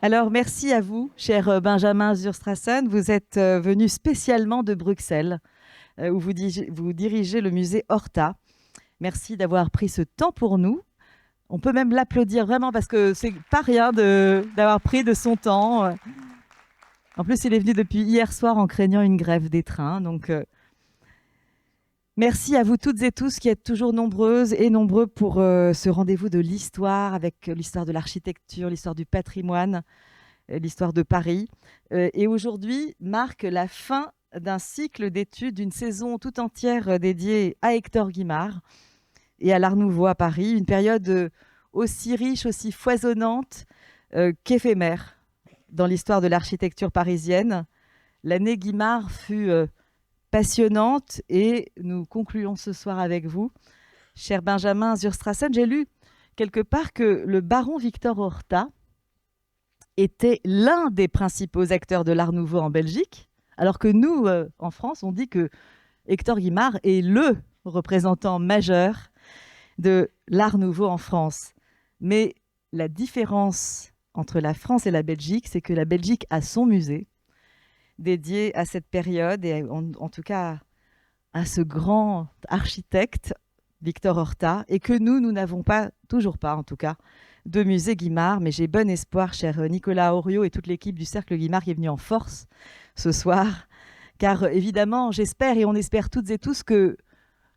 Alors, merci à vous, cher Benjamin Zurstrassen. Vous êtes venu spécialement de Bruxelles, où vous dirigez le musée Horta. Merci d'avoir pris ce temps pour nous. On peut même l'applaudir vraiment parce que c'est pas rien d'avoir pris de son temps. En plus, il est venu depuis hier soir en craignant une grève des trains. Donc, merci à vous toutes et tous qui êtes toujours nombreuses et nombreux pour ce rendez-vous de l'histoire, avec l'histoire de l'architecture, l'histoire du patrimoine, l'histoire de Paris. Et aujourd'hui marque la fin d'un cycle d'études, d'une saison tout entière dédiée à Hector Guimard et à l'Art Nouveau à Paris, une période aussi riche, aussi foisonnante qu'éphémère dans l'histoire de l'architecture parisienne. L'année Guimard fut passionnante et nous concluons ce soir avec vous, cher Benjamin Zurstrassen. J'ai lu quelque part que le baron Victor Horta était l'un des principaux acteurs de l'Art Nouveau en Belgique, alors que nous, en France, on dit que Hector Guimard est le représentant majeur de l'Art Nouveau en France. Mais la différence entre la France et la Belgique, c'est que la Belgique a son musée dédié à cette période et en tout cas à ce grand architecte, Victor Horta, et que nous n'avons pas, toujours pas en tout cas, de musée Guimard. Mais j'ai bon espoir, cher Nicolas Auriot et toute l'équipe du Cercle Guimard qui est venue en force ce soir, car évidemment, j'espère et on espère toutes et tous que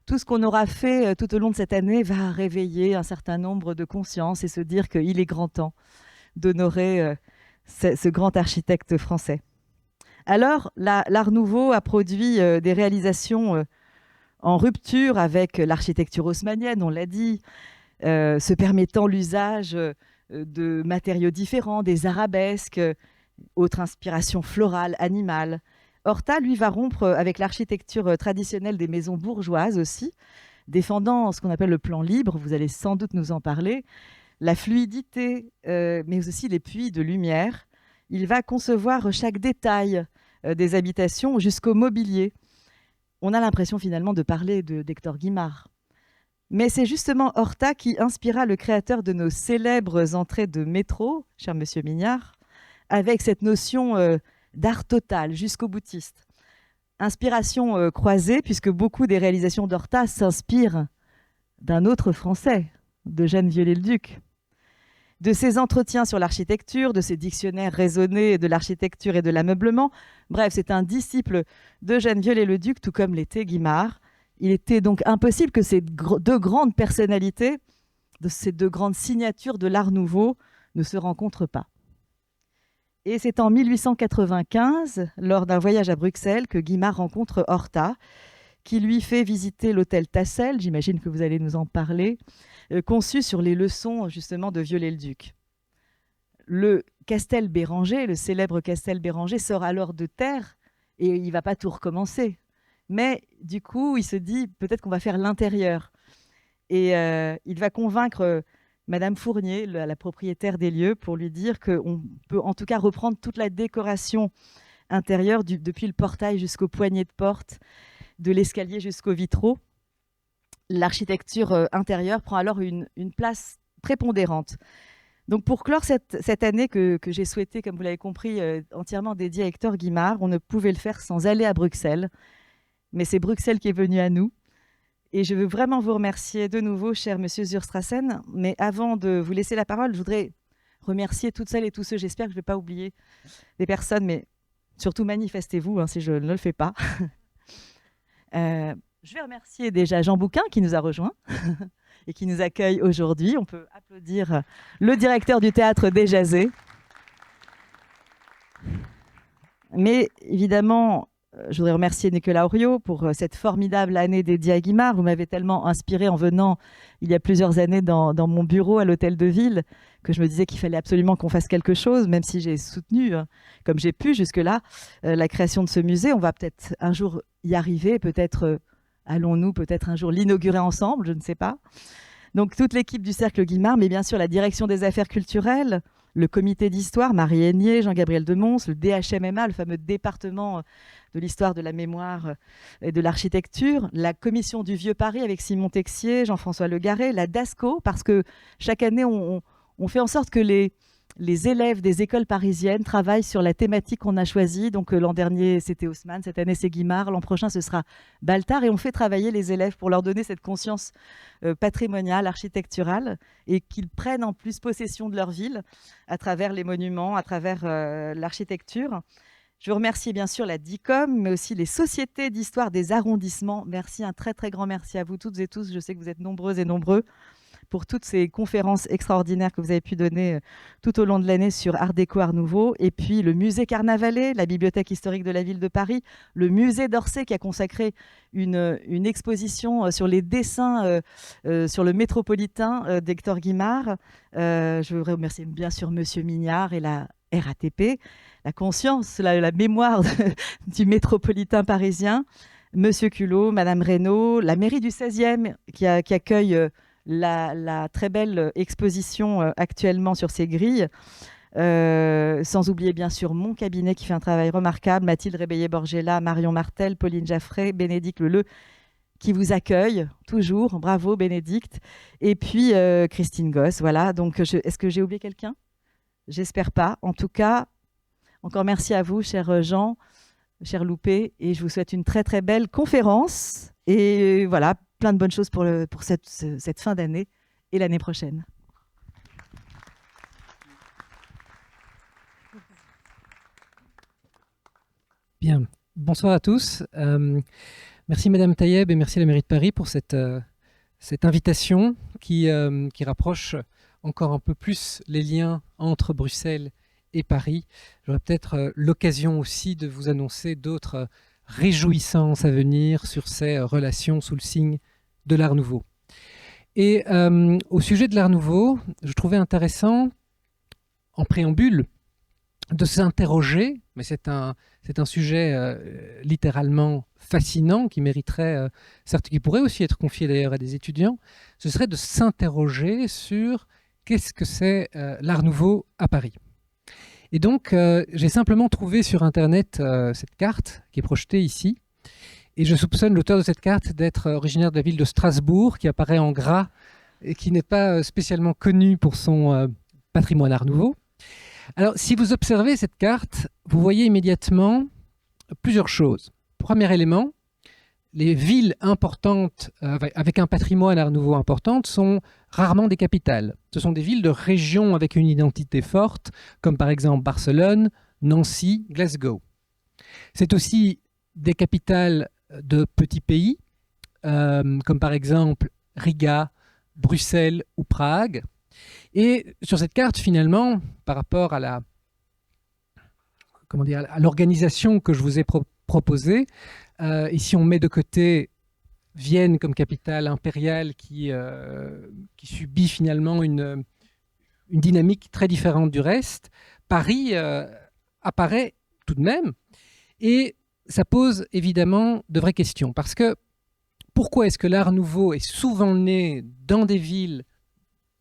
tout ce qu'on aura fait tout au long de cette année va réveiller un certain nombre de consciences et se dire qu'il est grand temps d'honorer ce grand architecte français. Alors, l'Art Nouveau a produit des réalisations en rupture avec l'architecture haussmannienne, on l'a dit, se permettant l'usage de matériaux différents, des arabesques, autres inspirations florales, animales. Horta, lui, va rompre avec l'architecture traditionnelle des maisons bourgeoises aussi, défendant ce qu'on appelle le plan libre, vous allez sans doute nous en parler, la fluidité, mais aussi les puits de lumière. Il va concevoir chaque détail des habitations jusqu'au mobilier. On a l'impression finalement de parler d'Hector Guimard. Mais c'est justement Horta qui inspira le créateur de nos célèbres entrées de métro, cher monsieur Mignard, avec cette notion d'art total jusqu'au boutiste. Inspiration croisée, puisque beaucoup des réalisations d'Horta s'inspirent d'un autre Français, d'Eugène Viollet-le-Duc. De ses entretiens sur l'architecture, de ses dictionnaires raisonnés de l'architecture et de l'ameublement. Bref, c'est un disciple d'Eugène Viollet-le-Duc, tout comme l'était Guimard. Il était donc impossible que ces deux grandes personnalités, ces deux grandes signatures de l'Art Nouveau, ne se rencontrent pas. Et c'est en 1895, lors d'un voyage à Bruxelles, que Guimard rencontre Horta, qui lui fait visiter l'hôtel Tassel, j'imagine que vous allez nous en parler, conçu sur les leçons justement de Viollet-le-Duc. Le Castel Béranger, le célèbre Castel Béranger, sort alors de terre et il ne va pas tout recommencer. Mais du coup, il se dit peut-être qu'on va faire l'intérieur. Et il va convaincre Madame Fournier, la propriétaire des lieux, pour lui dire qu'on peut en tout cas reprendre toute la décoration intérieure depuis le portail jusqu'aux poignées de porte, de l'escalier jusqu'aux vitraux. L'architecture intérieure prend alors une place prépondérante. Donc pour clore cette année que j'ai souhaité, comme vous l'avez compris, entièrement dédiée à Hector Guimard, on ne pouvait le faire sans aller à Bruxelles. Mais c'est Bruxelles qui est venue à nous. Et je veux vraiment vous remercier de nouveau, cher monsieur Zurstrassen. Mais avant de vous laisser la parole, je voudrais remercier toutes celles et tous ceux, j'espère que je ne vais pas oublier des personnes, mais surtout manifestez-vous si je ne le fais pas. Je vais remercier déjà Jean Bouquin qui nous a rejoints et qui nous accueille aujourd'hui. On peut applaudir le directeur du théâtre des Jazés. Mais évidemment, je voudrais remercier Nicolas Auriot pour cette formidable année dédiée à Guimard. Vous m'avez tellement inspiré en venant il y a plusieurs années dans mon bureau à l'Hôtel de Ville que je me disais qu'il fallait absolument qu'on fasse quelque chose, même si j'ai soutenu, comme j'ai pu jusque-là, la création de ce musée. On va peut-être un jour y arriver, peut-être allons-nous peut-être un jour l'inaugurer ensemble, je ne sais pas. Donc toute l'équipe du Cercle Guimard, mais bien sûr la direction des affaires culturelles, le comité d'histoire, Marie Aignier, Jean-Gabriel Demons, le DHMMA, le fameux département de l'histoire de la mémoire et de l'architecture, la commission du Vieux Paris avec Simon Texier, Jean-François Legarret, la DASCO, parce que chaque année, on fait en sorte que les les élèves des écoles parisiennes travaillent sur la thématique qu'on a choisie. Donc l'an dernier, c'était Haussmann, cette année, c'est Guimard, l'an prochain, ce sera Baltard. Et on fait travailler les élèves pour leur donner cette conscience patrimoniale, architecturale, et qu'ils prennent en plus possession de leur ville à travers les monuments, à travers l'architecture. Je veux remercier bien sûr la DICOM, mais aussi les sociétés d'histoire des arrondissements. Merci, un très très grand merci à vous toutes et tous. Je sais que vous êtes nombreuses et nombreux pour toutes ces conférences extraordinaires que vous avez pu donner tout au long de l'année sur Art déco, Art nouveau. Et puis le musée Carnavalet, la bibliothèque historique de la ville de Paris, le musée d'Orsay qui a consacré une exposition sur les dessins sur le métropolitain d'Hector Guimard. Je veux remercier bien sûr Monsieur Mignard et la RATP, la conscience, la mémoire du métropolitain parisien, Monsieur Culot, Madame Reynaud, la mairie du 16e qui accueille la très belle exposition actuellement sur ces grilles. Sans oublier bien sûr mon cabinet qui fait un travail remarquable, Mathilde Rébeillé-Borgella, Marion Martel, Pauline Jaffray, Bénédicte Leleu, qui vous accueille toujours. Bravo Bénédicte. Et puis Christine Gosse. Voilà. Donc, est-ce que j'ai oublié quelqu'un? J'espère pas. En tout cas, encore merci à vous, cher Jean, cher Loupé, et je vous souhaite une très très belle conférence. Et voilà, plein de bonnes choses pour cette fin d'année et l'année prochaine. Bien, bonsoir à tous. Merci Madame Taïeb et merci à la mairie de Paris pour cette invitation qui rapproche encore un peu plus les liens entre Bruxelles et Paris. J'aurai peut-être l'occasion aussi de vous annoncer d'autres réjouissances à venir sur ces relations sous le signe de l'Art nouveau. Et au sujet de l'Art nouveau, je trouvais intéressant, en préambule, de s'interroger, mais c'est un sujet littéralement fascinant qui mériterait, certes, qui pourrait aussi être confié d'ailleurs à des étudiants, ce serait de s'interroger sur qu'est-ce que c'est l'Art nouveau à Paris. Et donc, j'ai simplement trouvé sur Internet cette carte qui est projetée ici, et je soupçonne l'auteur de cette carte d'être originaire de la ville de Strasbourg, qui apparaît en gras et qui n'est pas spécialement connu pour son patrimoine Art nouveau. Alors, si vous observez cette carte, vous voyez immédiatement plusieurs choses. Premier élément, les villes importantes avec un patrimoine Art nouveau important sont rarement des capitales. Ce sont des villes de régions avec une identité forte, comme par exemple Barcelone, Nancy, Glasgow. C'est aussi des capitales de petits pays, comme par exemple Riga, Bruxelles ou Prague. Et sur cette carte, finalement, par rapport à l'organisation que je vous ai proposée, ici on met de côté Vienne comme capitale impériale qui subit finalement une dynamique très différente du reste. Paris apparaît tout de même, et ça pose évidemment de vraies questions. Parce que pourquoi est-ce que l'Art nouveau est souvent né dans des villes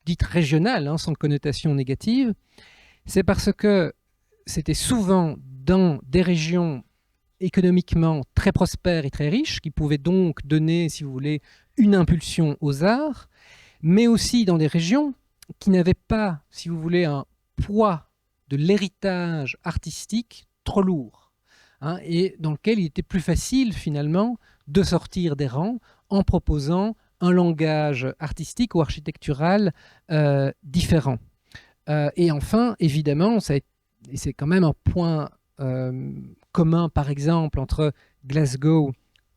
dites régionales, sans connotation négative? C'est parce que c'était souvent dans des régions économiquement très prospères et très riches, qui pouvaient donc donner, si vous voulez, une impulsion aux arts, mais aussi dans des régions qui n'avaient pas, si vous voulez, un poids de l'héritage artistique trop lourd, et dans lequel il était plus facile, finalement, de sortir des rangs en proposant un langage artistique ou architectural différent. Et enfin, évidemment, et c'est quand même un point commun, par exemple, entre Glasgow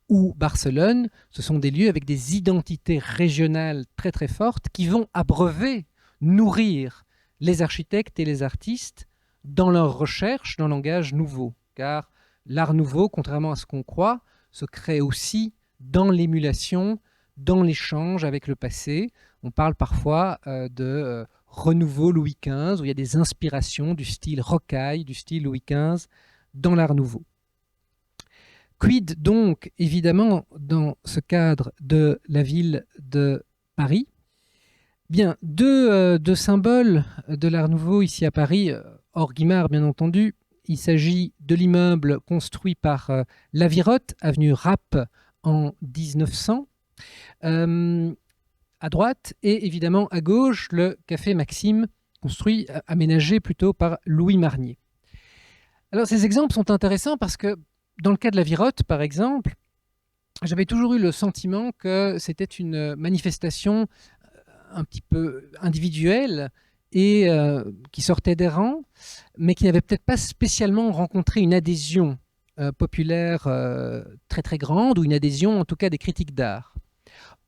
ou Barcelone, ce sont des lieux avec des identités régionales très très fortes qui vont abreuver, nourrir les architectes et les artistes dans leur recherche d'un langage nouveau. Car l'art nouveau, contrairement à ce qu'on croit, se crée aussi dans l'émulation, dans l'échange avec le passé. On parle parfois de renouveau Louis XV, où il y a des inspirations du style rocaille, du style Louis XV, dans l'art nouveau. Quid donc, évidemment, dans ce cadre de la ville de Paris? Bien, deux symboles de l'art nouveau ici à Paris, hors Guimard bien entendu. Il s'agit de l'immeuble construit par Lavirotte, avenue Rapp, en 1900. À droite, et évidemment à gauche, le café Maxime, construit, aménagé plutôt par Louis Marnier. Alors ces exemples sont intéressants parce que dans le cas de la Virotte, par exemple, j'avais toujours eu le sentiment que c'était une manifestation un petit peu individuelle et qui sortait des rangs, mais qui n'avait peut-être pas spécialement rencontré une adhésion populaire très très grande, ou une adhésion en tout cas des critiques d'art.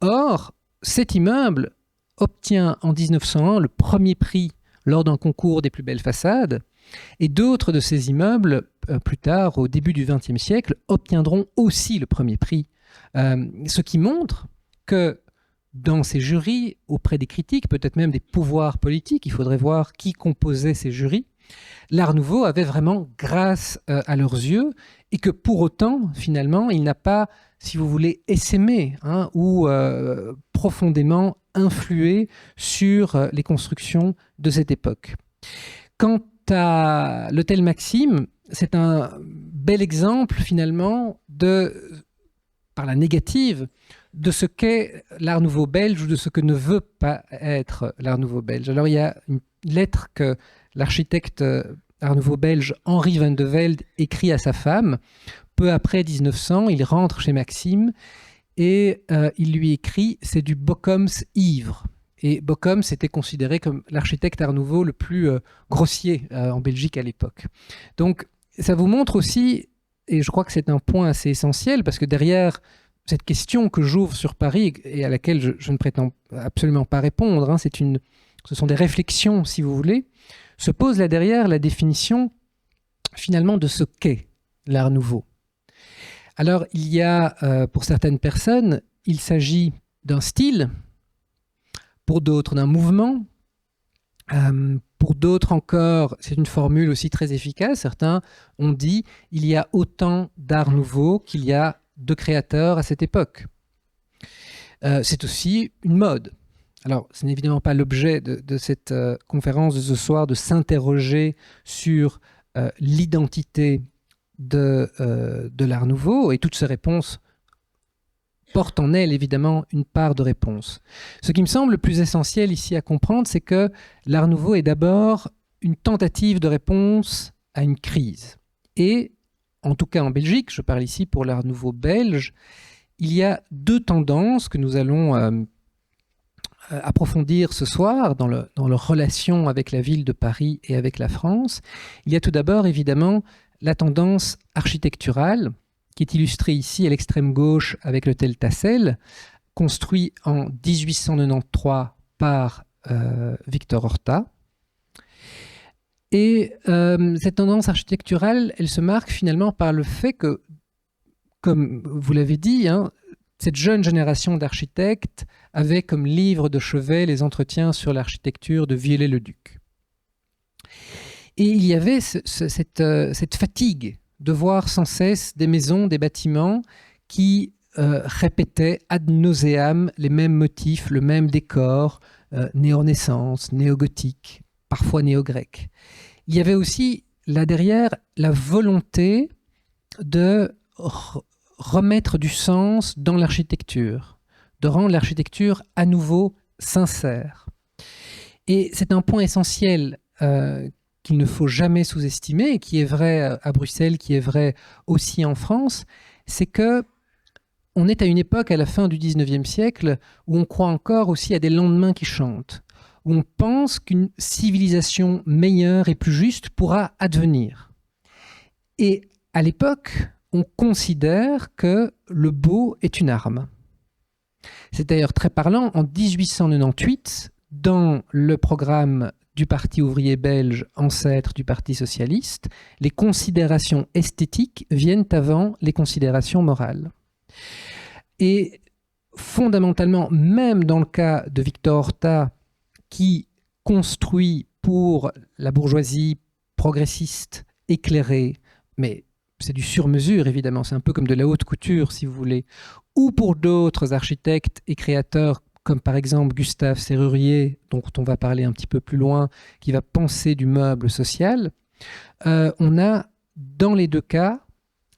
Or, cet immeuble obtient en 1901 le premier prix lors d'un concours des plus belles façades, et d'autres de ces immeubles, plus tard, au début du XXe siècle, obtiendront aussi le premier prix. Ce qui montre que dans ces jurys, auprès des critiques, peut-être même des pouvoirs politiques, il faudrait voir qui composait ces jurys, l'Art Nouveau avait vraiment grâce à leurs yeux, et que pour autant, finalement, il n'a pas, si vous voulez, essaimé ou profondément influé sur les constructions de cette époque. Quant à l'hôtel Maxime, c'est un bel exemple, finalement, par la négative, de ce qu'est l'Art Nouveau belge ou de ce que ne veut pas être l'Art Nouveau belge. Alors, il y a une lettre que l'architecte Art Nouveau belge Henri van de Velde écrit à sa femme. Peu après 1900, il rentre chez Maxime et il lui écrit « C'est du Bockums ivre ». Et Bockums était considéré comme l'architecte Art Nouveau le plus grossier en Belgique à l'époque. Donc, ça vous montre aussi, et je crois que c'est un point assez essentiel, parce que derrière cette question que j'ouvre sur Paris et à laquelle je ne prétends absolument pas répondre, ce sont des réflexions, si vous voulez, se pose là derrière la définition finalement de ce qu'est l'Art Nouveau. Alors, il y a, pour certaines personnes, il s'agit d'un style, pour d'autres d'un mouvement, pour d'autres encore, c'est une formule aussi très efficace. Certains ont dit il y a autant d'Art Nouveau qu'il y a de créateurs à cette époque. C'est aussi une mode. Alors, ce n'est évidemment pas l'objet de cette conférence de ce soir de s'interroger sur l'identité de l'Art Nouveau, et toutes ces réponses portent en elles évidemment une part de réponse. Ce qui me semble le plus essentiel ici à comprendre, c'est que l'Art Nouveau est d'abord une tentative de réponse à une crise. Et, en tout cas en Belgique, je parle ici pour l'Art Nouveau belge, il y a deux tendances que nous allons approfondir ce soir dans leur relation avec la ville de Paris et avec la France. Il y a tout d'abord évidemment la tendance architecturale, qui est illustrée ici à l'extrême gauche avec l'hôtel Tassel, construit en 1893 par Victor Horta. Et cette tendance architecturale, elle se marque finalement par le fait que, comme vous l'avez dit, cette jeune génération d'architectes avait comme livre de chevet les entretiens sur l'architecture de Viollet-le-Duc. Et il y avait cette fatigue de voir sans cesse des maisons, des bâtiments qui répétaient ad nauseam les mêmes motifs, le même décor, néo-renaissance, néo-gothique, parfois néo-grec. Il y avait aussi là derrière la volonté de remettre du sens dans l'architecture, de rendre l'architecture à nouveau sincère. Et c'est un point essentiel qu'il ne faut jamais sous-estimer, et qui est vrai à Bruxelles, qui est vrai aussi en France, c'est que on est à une époque, à la fin du XIXe siècle, où on croit encore aussi à des lendemains qui chantent, où on pense qu'une civilisation meilleure et plus juste pourra advenir. Et à l'époque, on considère que le beau est une arme. C'est d'ailleurs très parlant, en 1898, dans le programme du Parti ouvrier belge, ancêtre du Parti socialiste, les considérations esthétiques viennent avant les considérations morales. Et fondamentalement, même dans le cas de Victor Horta, qui construit pour la bourgeoisie progressiste, éclairée, mais c'est du sur-mesure évidemment, c'est un peu comme de la haute couture si vous voulez, ou pour d'autres architectes et créateurs comme par exemple Gustave Serrurier, dont on va parler un petit peu plus loin, qui va penser du meuble social, on a dans les deux cas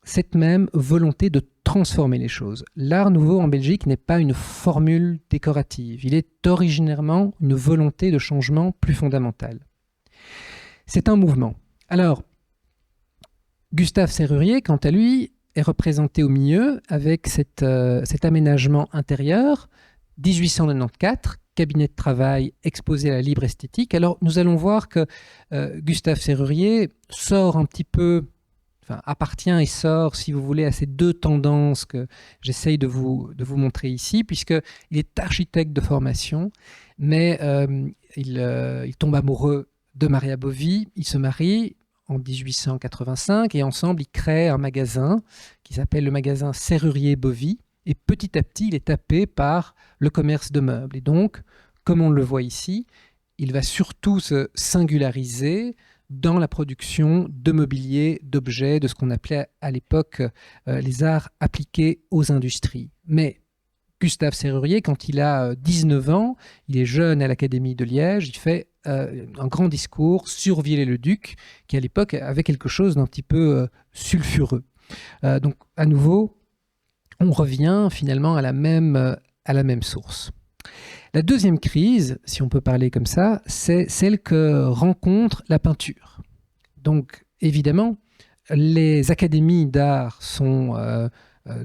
cette même volonté de transformer les choses. L'Art Nouveau en Belgique n'est pas une formule décorative, il est originairement une volonté de changement plus fondamentale. C'est un mouvement. Alors, Gustave Serrurier, quant à lui, est représenté au milieu avec cet aménagement intérieur, 1894, cabinet de travail exposé à la libre esthétique. Alors, nous allons voir que Gustave Serrurier sort un petit peu, enfin, appartient et sort, si vous voulez, à ces deux tendances que j'essaye de vous montrer ici, puisqu'il est architecte de formation, mais il tombe amoureux de Maria Bovy, il se marie en 1885 et ensemble, ils créent un magasin qui s'appelle le magasin Serrurier Bovy. Et petit à petit, il est tapé par le commerce de meubles. Et donc, comme on le voit ici, il va surtout se singulariser dans la production de mobilier, d'objets, de ce qu'on appelait à l'époque les arts appliqués aux industries. Mais Gustave Serrurier, quand il a 19 ans, il est jeune à l'Académie de Liège, il fait un grand discours sur Viollet-le-Duc, qui à l'époque avait quelque chose d'un petit peu sulfureux. Donc, à nouveau, on revient finalement à la même source. La deuxième crise, si on peut parler comme ça, c'est celle que rencontre la peinture. Donc, évidemment, les académies d'art sont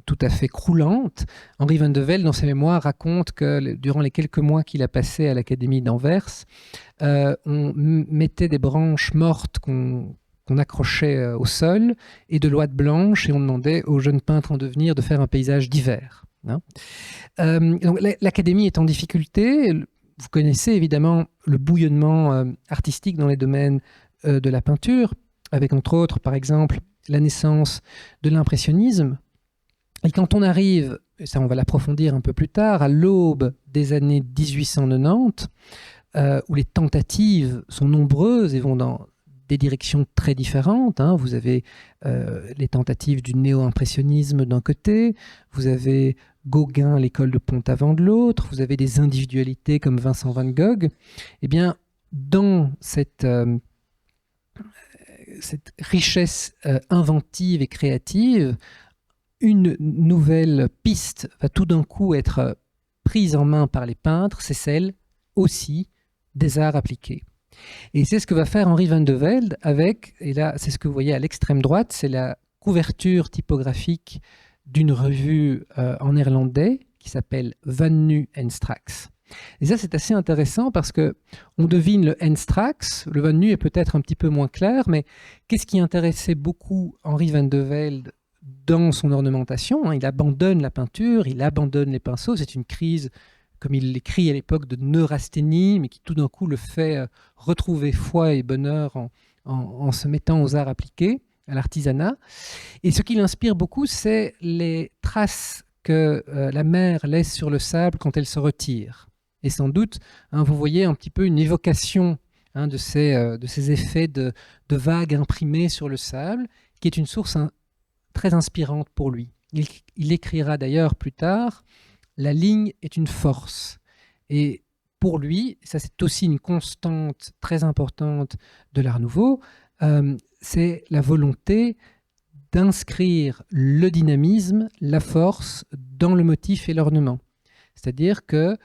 tout à fait croulantes. Henri Van de Velde, dans ses mémoires, raconte que durant les quelques mois qu'il a passés à l'Académie d'Anvers, on mettait des branches mortes qu'on accrochait au sol et de l'ouate blanche, et on demandait aux jeunes peintres en devenir de faire un paysage d'hiver. Donc l'Académie est en difficulté. Vous connaissez évidemment le bouillonnement artistique dans les domaines de la peinture, avec entre autres, par exemple, la naissance de l'impressionnisme. Et quand on arrive, et ça on va l'approfondir un peu plus tard, à l'aube des années 1890, où les tentatives sont nombreuses et vont dans des directions très différentes. Vous avez les tentatives du néo-impressionnisme d'un côté, vous avez Gauguin, l'école de Pont-Aven de l'autre, vous avez des individualités comme Vincent van Gogh. Eh bien, dans cette richesse inventive et créative, une nouvelle piste va tout d'un coup être prise en main par les peintres, c'est celle aussi des arts appliqués. Et c'est ce que va faire Henri Van de Velde avec, et là c'est ce que vous voyez à l'extrême droite, c'est la couverture typographique d'une revue en néerlandais qui s'appelle Van Nu en Straks. Et ça c'est assez intéressant parce que on devine le en Straks, le Van Nu est peut-être un petit peu moins clair, mais qu'est-ce qui intéressait beaucoup Henri Van de Velde dans son ornementation? Il abandonne la peinture, il abandonne les pinceaux, c'est une crise, comme il l'écrit à l'époque, de neurasthénie, mais qui tout d'un coup le fait retrouver foi et bonheur en se mettant aux arts appliqués, à l'artisanat. Et ce qui l'inspire beaucoup, c'est les traces que la mer laisse sur le sable quand elle se retire. Et sans doute, vous voyez un petit peu une évocation de ces effets de vagues imprimées sur le sable, qui est une source très inspirante pour lui. Il écrira d'ailleurs plus tard: la ligne est une force. Et pour lui, ça c'est aussi une constante très importante de l'Art Nouveau, c'est la volonté d'inscrire le dynamisme, la force dans le motif et l'ornement. C'est-à-dire que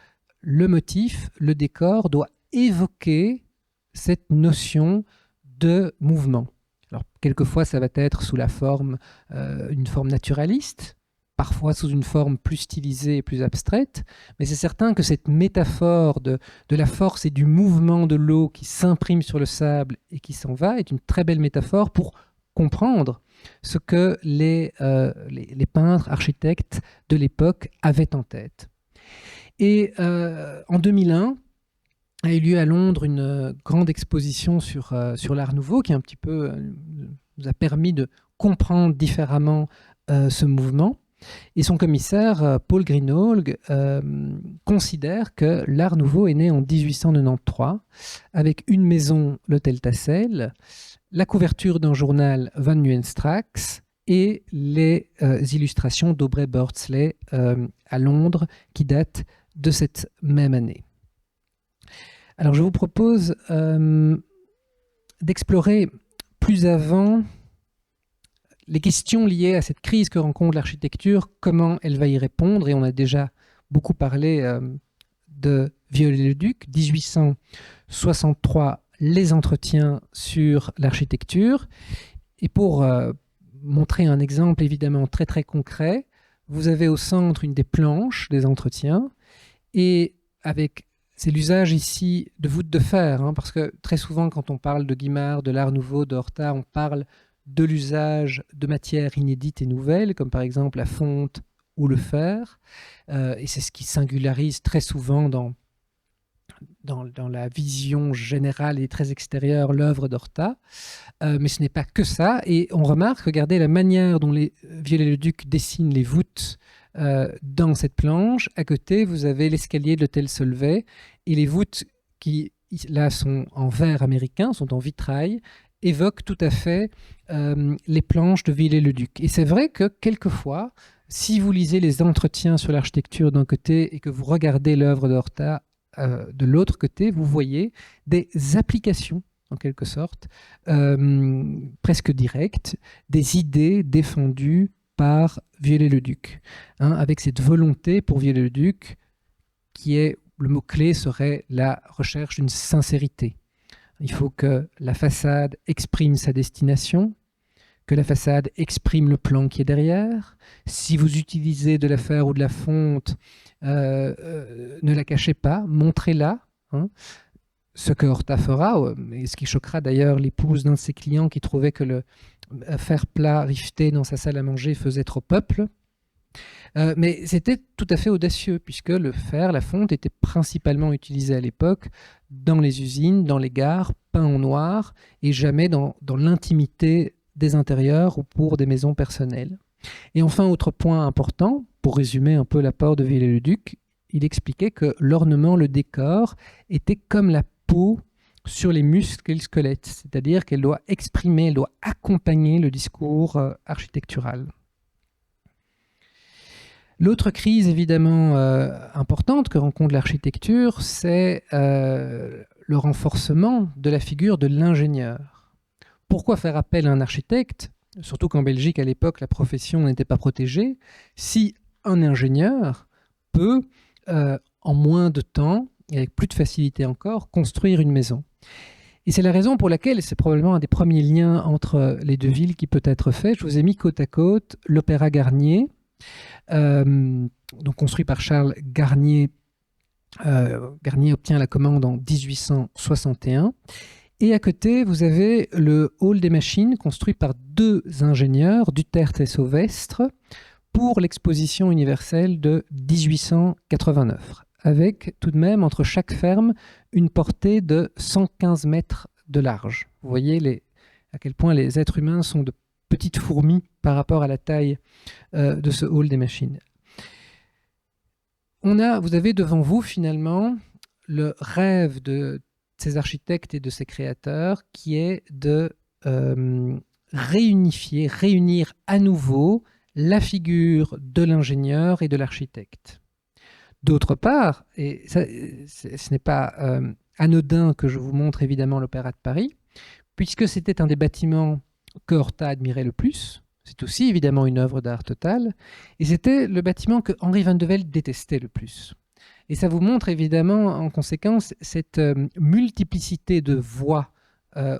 le motif, le décor doit évoquer cette notion de mouvement. Alors, quelquefois, ça va être sous la forme, une forme naturaliste, parfois sous une forme plus stylisée et plus abstraite, mais c'est certain que cette métaphore de la force et du mouvement de l'eau qui s'imprime sur le sable et qui s'en va est une très belle métaphore pour comprendre ce que les peintres, architectes de l'époque avaient en tête. Et en 2001, a eu lieu à Londres une grande exposition sur l'Art Nouveau qui un petit peu nous a permis de comprendre différemment ce mouvement. Et son commissaire, Paul Greenhalgh, considère que l'Art Nouveau est né en 1893 avec une maison, l'Hôtel Tassel, la couverture d'un journal, Van Nu en Straks, et les illustrations d'Aubrey Beardsley à Londres qui datent de cette même année. Alors je vous propose d'explorer plus avant les questions liées à cette crise que rencontre l'architecture, comment elle va y répondre, et on a déjà beaucoup parlé de Viollet-le-Duc, 1863, les entretiens sur l'architecture. Et pour montrer un exemple évidemment très très concret, vous avez au centre une des planches des entretiens, et c'est l'usage ici de voûtes de fer, hein, parce que très souvent quand on parle de Guimard, de l'Art Nouveau, de Horta, on parle de l'usage de matières inédites et nouvelles, comme par exemple la fonte ou le fer, et c'est ce qui singularise très souvent dans la vision générale et très extérieure l'œuvre d'Horta. Mais ce n'est pas que ça, et on remarque, regardez la manière dont les Viollet-le-Duc dessinent les voûtes dans cette planche. À côté, vous avez l'escalier de l'hôtel Solvay, et les voûtes qui, là, sont en verre américain, sont en vitrail, évoquent tout à fait les planches de Viollet-le-Duc. Et c'est vrai que quelquefois, si vous lisez les entretiens sur l'architecture d'un côté et que vous regardez l'œuvre d'Horta de l'autre côté, vous voyez des applications, en quelque sorte, presque directes, des idées défendues par Viollet-le-Duc, hein, avec cette volonté pour Viollet-le-Duc qui est, le mot-clé serait la recherche d'une sincérité. Il faut que la façade exprime sa destination, que la façade exprime le plan qui est derrière. Si vous utilisez de la fer ou de la fonte, ne la cachez pas, montrez-la. Hein. Ce que Horta fera, et ce qui choquera d'ailleurs l'épouse d'un de ses clients qui trouvait que le fer plat rifté dans sa salle à manger faisait trop peuple. Mais c'était tout à fait audacieux, puisque le fer, la fonte, était principalement utilisé à l'époque dans les usines, dans les gares, peint en noir, et jamais dans l'intimité des intérieurs ou pour des maisons personnelles. Et enfin, autre point important, pour résumer un peu l'apport de Viollet-le-Duc, il expliquait que l'ornement, le décor, était comme la peau sur les muscles et le squelette, c'est-à-dire qu'elle doit exprimer, elle doit accompagner le discours architectural. L'autre crise évidemment importante que rencontre l'architecture, c'est le renforcement de la figure de l'ingénieur. Pourquoi faire appel à un architecte, surtout qu'en Belgique à l'époque la profession n'était pas protégée, si un ingénieur peut en moins de temps, et avec plus de facilité encore, construire une maison. Et c'est la raison pour laquelle, et c'est probablement un des premiers liens entre les deux villes qui peut être fait, je vous ai mis côte à côte l'Opéra Garnier, donc construit par Charles Garnier. Garnier obtient la commande en 1861. Et à côté, vous avez le Hall des Machines, construit par deux ingénieurs, Duterte et Sauvestre, pour l'exposition universelle de 1889, avec tout de même entre chaque ferme une portée de 115 mètres de large. Vous voyez à quel point les êtres humains sont de petites fourmis par rapport à la taille de ce Hall des Machines. Vous avez devant vous finalement le rêve de ces architectes et de ces créateurs qui est de réunir à nouveau la figure de l'ingénieur et de l'architecte. D'autre part, et ça, ce n'est pas anodin que je vous montre évidemment l'Opéra de Paris, puisque c'était un des bâtiments que Horta admirait le plus. C'est aussi évidemment une œuvre d'art totale, et c'était le bâtiment que Henri van de Velde détestait le plus. Et ça vous montre évidemment en conséquence cette multiplicité de voix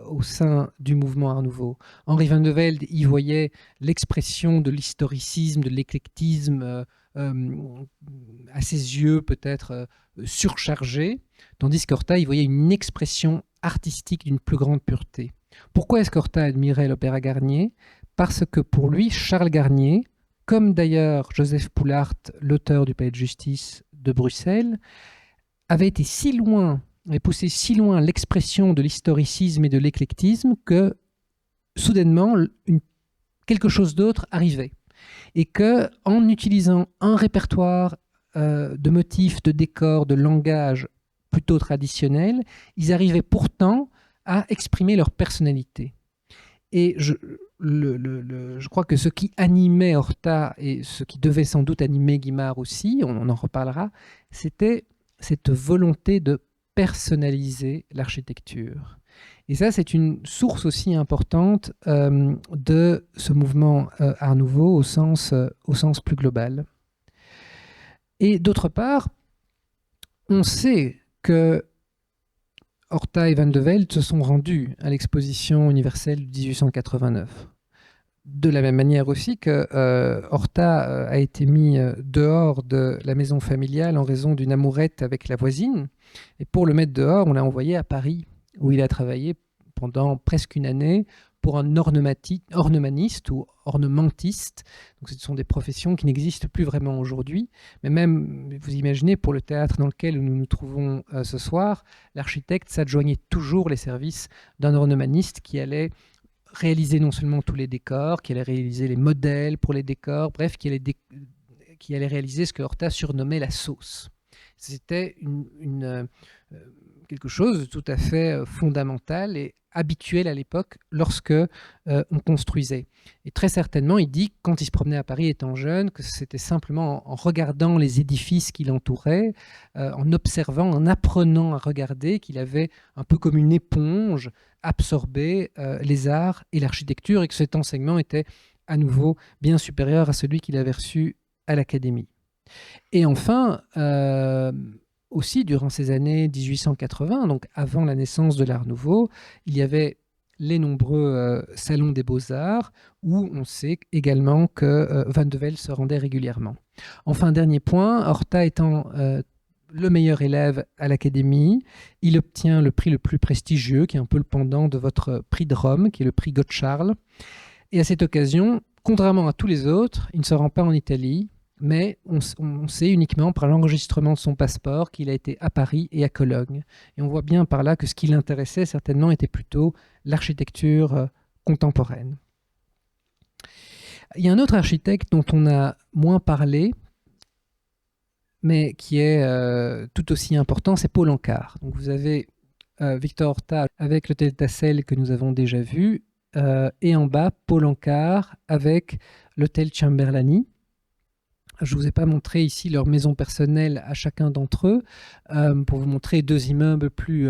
au sein du mouvement Art Nouveau. Henri van de Velde y voyait l'expression de l'historicisme, de l'éclectisme, à ses yeux peut-être surchargé, tandis qu'Horta y voyait une expression artistique d'une plus grande pureté. Pourquoi est-ce qu'Horta admirait l'Opéra Garnier ? Parce que pour lui, Charles Garnier, comme d'ailleurs Joseph Poulart, l'auteur du Palais de Justice de Bruxelles, avait poussé si loin l'expression de l'historicisme et de l'éclectisme que soudainement quelque chose d'autre arrivait. Et qu'en utilisant un répertoire de motifs, de décors, de langage plutôt traditionnel, ils arrivaient pourtant à exprimer leur personnalité. Et je crois que ce qui animait Horta et ce qui devait sans doute animer Guimard aussi, on en reparlera, c'était cette volonté de personnaliser l'architecture. Et ça, c'est une source aussi importante de ce mouvement Art Nouveau au sens plus global. Et d'autre part, on sait que Horta et Van de Velde se sont rendus à l'exposition universelle de 1889. De la même manière aussi que Horta a été mis dehors de la maison familiale en raison d'une amourette avec la voisine. Et pour le mettre dehors, on l'a envoyé à Paris, où il a travaillé pendant presque une année pour un ornemaniste ou ornementiste. Donc ce sont des professions qui n'existent plus vraiment aujourd'hui. Mais même, vous imaginez, pour le théâtre dans lequel nous nous trouvons ce soir, l'architecte s'adjoignait toujours les services d'un ornemaniste qui allait réaliser non seulement tous les décors, qui allait réaliser les modèles pour les décors, bref, qui allait réaliser ce que Horta surnommait la sauce. C'était quelque chose de tout à fait fondamental et habituel à l'époque lorsque on construisait. Et très certainement, il dit, quand il se promenait à Paris étant jeune, que c'était simplement en regardant les édifices qui l'entouraient, en observant, en apprenant à regarder, qu'il avait un peu comme une éponge absorbé les arts et l'architecture, et que cet enseignement était à nouveau bien supérieur à celui qu'il avait reçu à l'Académie. Et enfin, aussi durant ces années 1880, donc avant la naissance de l'Art Nouveau, il y avait les nombreux salons des beaux-arts où on sait également que Van de Velde se rendait régulièrement. Enfin, dernier point, Horta étant le meilleur élève à l'Académie, il obtient le prix le plus prestigieux, qui est un peu le pendant de votre prix de Rome, qui est le prix Gottschaal. Et à cette occasion, contrairement à tous les autres, il ne se rend pas en Italie, mais on sait uniquement par l'enregistrement de son passeport qu'il a été à Paris et à Cologne. Et on voit bien par là que ce qui l'intéressait certainement était plutôt l'architecture contemporaine. Il y a un autre architecte dont on a moins parlé, mais qui est tout aussi important, c'est Paul Anka. Donc vous avez Victor Horta avec l'hôtel Tassel que nous avons déjà vu, et en bas, Paul Anka avec l'hôtel Ciamberlani. Je ne vous ai pas montré ici leur maison personnelle à chacun d'entre eux, pour vous montrer deux immeubles plus,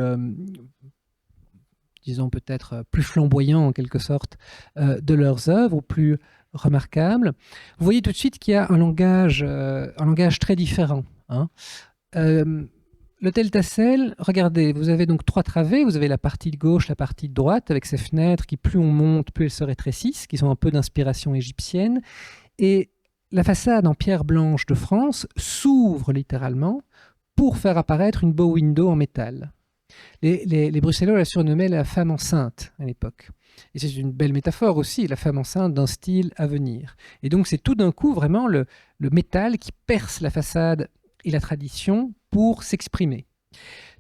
disons peut-être plus flamboyants en quelque sorte, de leurs œuvres, ou plus remarquables. Vous voyez tout de suite qu'il y a un langage très différent. Hein. L'hôtel Tassel, regardez, vous avez donc trois travées. Vous avez la partie de gauche, la partie de droite, avec ces fenêtres qui, plus on monte, plus elles se rétrécissent, qui sont un peu d'inspiration égyptienne. Et la façade en pierre blanche de France s'ouvre littéralement pour faire apparaître une bow window en métal. Les Bruxellois la surnommaient la femme enceinte à l'époque. Et c'est une belle métaphore aussi, la femme enceinte d'un style à venir. Et donc c'est tout d'un coup vraiment le métal qui perce la façade et la tradition pour s'exprimer.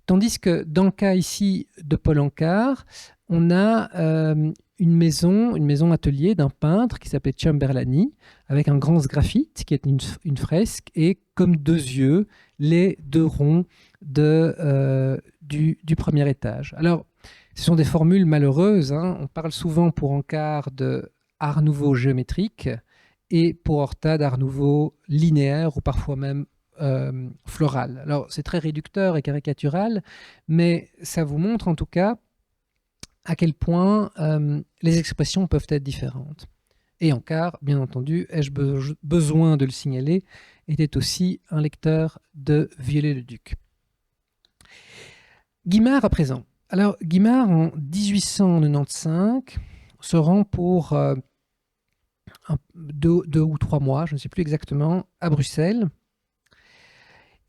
Tandis que dans le cas ici de Paul Anka, on a une maison atelier d'un peintre qui s'appelait Ciamberlani, avec un grand sgraffite qui est une fresque, et comme deux yeux, les deux ronds du premier étage. Alors, ce sont des formules malheureuses. Hein. On parle souvent pour Anka de art nouveau géométrique et pour Horta d'art nouveau linéaire ou parfois même floral. Alors, c'est très réducteur et caricatural, mais ça vous montre en tout cas à quel point les expressions peuvent être différentes. Et Anka, bien entendu, ai-je besoin de le signaler, était aussi un lecteur de Viollet-le-Duc. Guimard à présent. Alors, Guimard, en 1895, se rend pour 2 ou 3 mois, je ne sais plus exactement, à Bruxelles.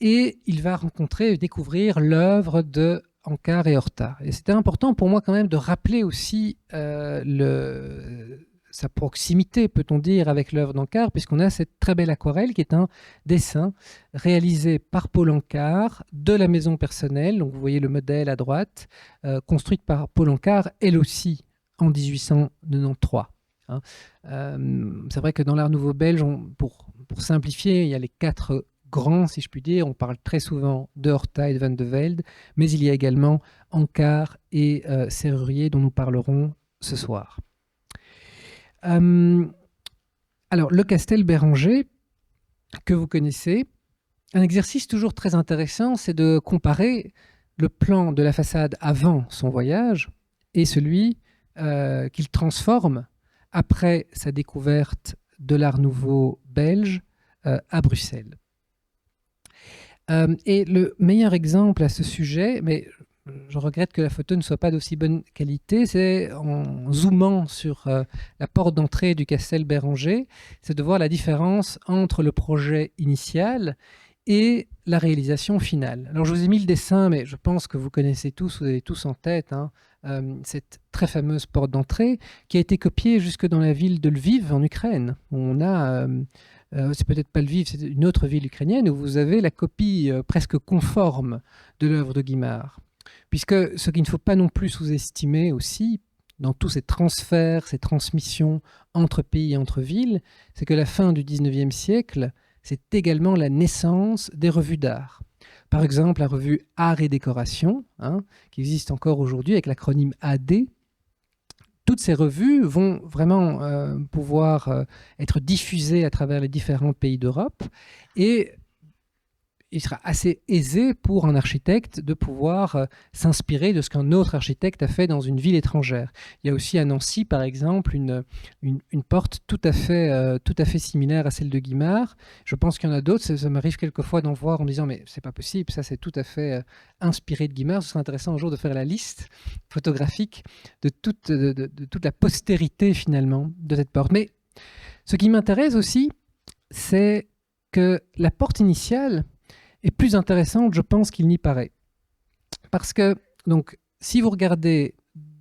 Et il va rencontrer et découvrir l'œuvre de Anka et Horta. Et c'était important pour moi quand même de rappeler aussi sa proximité, peut-on dire, avec l'œuvre d'Anka, puisqu'on a cette très belle aquarelle qui est un dessin réalisé par Paul Anka de la maison personnelle. Donc vous voyez le modèle à droite, construite par Paul Anka, elle aussi en 1893. Hein. C'est vrai que dans l'art nouveau belge, pour simplifier, il y a les 4 grands, si je puis dire. On parle très souvent de Horta et de Van de Velde, mais il y a également Anka et Serrurier dont nous parlerons ce soir. Alors, le Castel Béranger, que vous connaissez, un exercice toujours très intéressant, c'est de comparer le plan de la façade avant son voyage et celui qu'il transforme après sa découverte de l'art nouveau belge à Bruxelles. Et le meilleur exemple à ce sujet, mais je regrette que la photo ne soit pas d'aussi bonne qualité, c'est en zoomant sur la porte d'entrée du Castel Béranger, c'est de voir la différence entre le projet initial et la réalisation finale. Alors je vous ai mis le dessin, mais je pense que vous connaissez tous, vous avez tous en tête, hein, cette très fameuse porte d'entrée qui a été copiée jusque dans la ville de Lviv en Ukraine. On a, c'est peut-être pas Lviv, c'est une autre ville ukrainienne où vous avez la copie presque conforme de l'œuvre de Guimard. Puisque ce qu'il ne faut pas non plus sous-estimer aussi, dans tous ces transferts, ces transmissions entre pays et entre villes, c'est que la fin du 19e siècle, c'est également la naissance des revues d'art. Par exemple, la revue Art et Décoration, hein, qui existe encore aujourd'hui avec l'acronyme AD. Toutes ces revues vont vraiment pouvoir être diffusées à travers les différents pays d'Europe et il sera assez aisé pour un architecte de pouvoir s'inspirer de ce qu'un autre architecte a fait dans une ville étrangère. Il y a aussi à Nancy, par exemple, une porte tout à fait similaire à celle de Guimard. Je pense qu'il y en a d'autres. Ça m'arrive quelquefois d'en voir en me disant « mais c'est pas possible, ça c'est tout à fait inspiré de Guimard ». Ce serait intéressant un jour de faire la liste photographique de toute la postérité, finalement, de cette porte. Mais ce qui m'intéresse aussi, c'est que la porte initiale est plus intéressante, je pense, qu'il n'y paraît. Parce que, donc, si vous regardez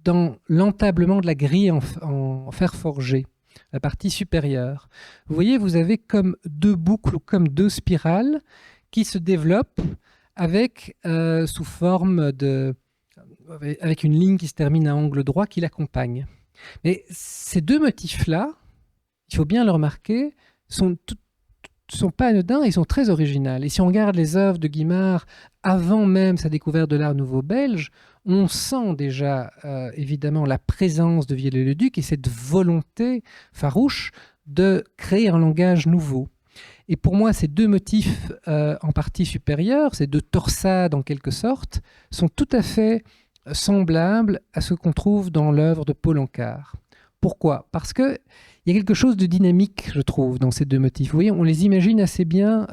dans l'entablement de la grille en fer forgé, la partie supérieure, vous voyez, vous avez comme deux boucles ou comme deux spirales qui se développent avec, sous forme de... avec une ligne qui se termine à angle droit qui l'accompagne. Mais ces deux motifs-là, il faut bien le remarquer, sont pas anodins, ils sont très originaux. Et si on regarde les œuvres de Guimard avant même sa découverte de l'art nouveau belge, on sent déjà évidemment la présence de Viollet-le-Duc et cette volonté farouche de créer un langage nouveau. Et pour moi, ces deux motifs en partie supérieure, ces deux torsades en quelque sorte, sont tout à fait semblables à ce qu'on trouve dans l'œuvre de Paul Anka. Pourquoi ? Parce qu'il y a quelque chose de dynamique, je trouve, dans ces deux motifs. Vous voyez, on les imagine assez bien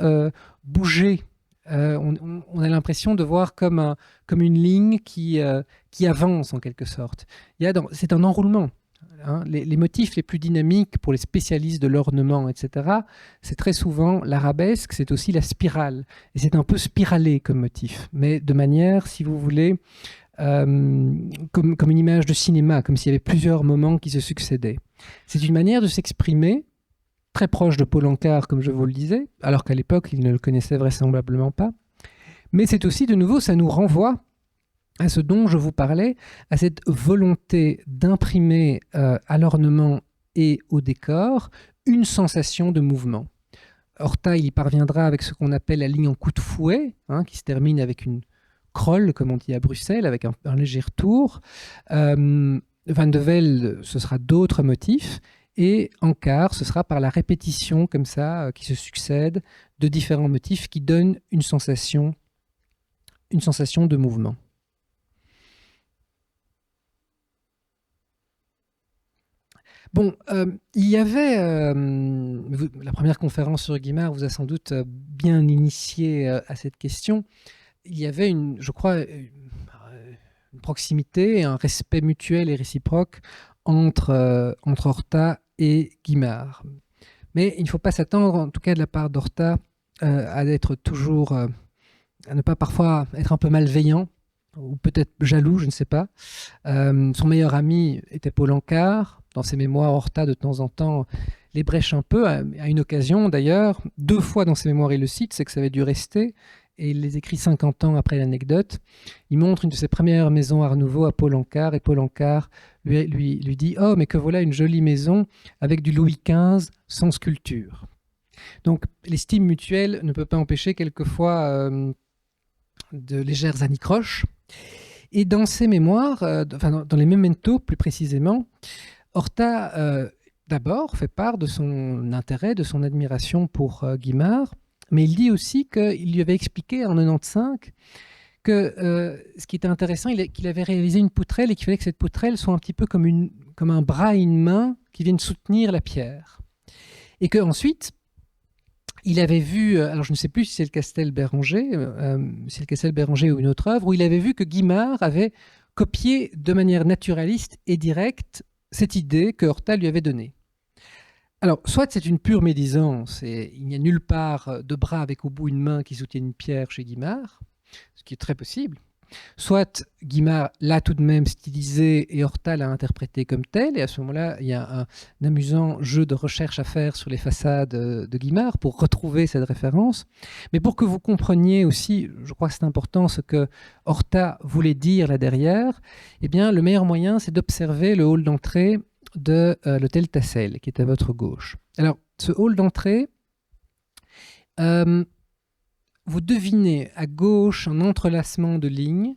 bouger. On a l'impression de voir comme une ligne qui avance en quelque sorte. C'est un enroulement. Hein. Les motifs les plus dynamiques pour les spécialistes de l'ornement, etc., c'est très souvent l'arabesque, c'est aussi la spirale. Et c'est un peu spiralé comme motif, mais de manière, si vous voulez, comme une image de cinéma, comme s'il y avait plusieurs moments qui se succédaient. C'est une manière de s'exprimer très proche de Paul Anka, comme je vous le disais, alors qu'à l'époque, il ne le connaissait vraisemblablement pas. Mais c'est aussi, de nouveau, ça nous renvoie à ce dont je vous parlais, à cette volonté d'imprimer à l'ornement et au décor une sensation de mouvement. Horta, il y parviendra avec ce qu'on appelle la ligne en coup de fouet, hein, qui se termine avec une Kroll, comme on dit à Bruxelles, avec un léger retour. Van de Velde, ce sera d'autres motifs. Et Anka, ce sera par la répétition, comme ça, qui se succède, de différents motifs qui donnent une sensation de mouvement. Bon, il y avait... la première conférence sur Guimard vous a sans doute bien initié à cette question. Il y avait, je crois, une proximité, un respect mutuel et réciproque entre Horta et Guimard. Mais il ne faut pas s'attendre, en tout cas de la part d'Horta, à être toujours, à ne pas parfois être un peu malveillant, ou peut-être jaloux, je ne sais pas. Son meilleur ami était Paul Anka. Dans ses mémoires, Horta, de temps en temps, les brèche un peu, à une occasion d'ailleurs. 2 fois dans ses mémoires, il le cite, c'est que ça avait dû rester. Et il les écrit 50 ans après l'anecdote. Il montre une de ses premières maisons Art Nouveau à Paul Anka, et Paul Anka lui dit « Oh, mais que voilà une jolie maison avec du Louis XV sans sculpture ». Donc l'estime mutuelle ne peut pas empêcher quelquefois de légères anicroches. Et dans ses mémoires, dans les Mementos plus précisément, Horta d'abord fait part de son intérêt, de son admiration pour Guimard, mais il dit aussi qu'il lui avait expliqué en 95 que ce qui était intéressant, qu'il avait réalisé une poutrelle et qu'il fallait que cette poutrelle soit un petit peu comme un bras et une main qui viennent soutenir la pierre. Et qu'ensuite, il avait vu, alors je ne sais plus si c'est le Castel Béranger, c'est le Castel Béranger ou une autre œuvre, où il avait vu que Guimard avait copié de manière naturaliste et directe cette idée que Horta lui avait donnée. Alors, soit c'est une pure médisance, et il n'y a nulle part de bras avec au bout une main qui soutient une pierre chez Guimard, ce qui est très possible. Soit Guimard l'a tout de même stylisé et Horta l'a interprété comme tel, et à ce moment-là, il y a un amusant jeu de recherche à faire sur les façades de Guimard pour retrouver cette référence. Mais pour que vous compreniez aussi, je crois que c'est important, ce que Horta voulait dire là derrière, eh bien, le meilleur moyen, c'est d'observer le hall d'entrée de l'hôtel Tassel, qui est à votre gauche. Alors, ce hall d'entrée, vous devinez à gauche un entrelacement de lignes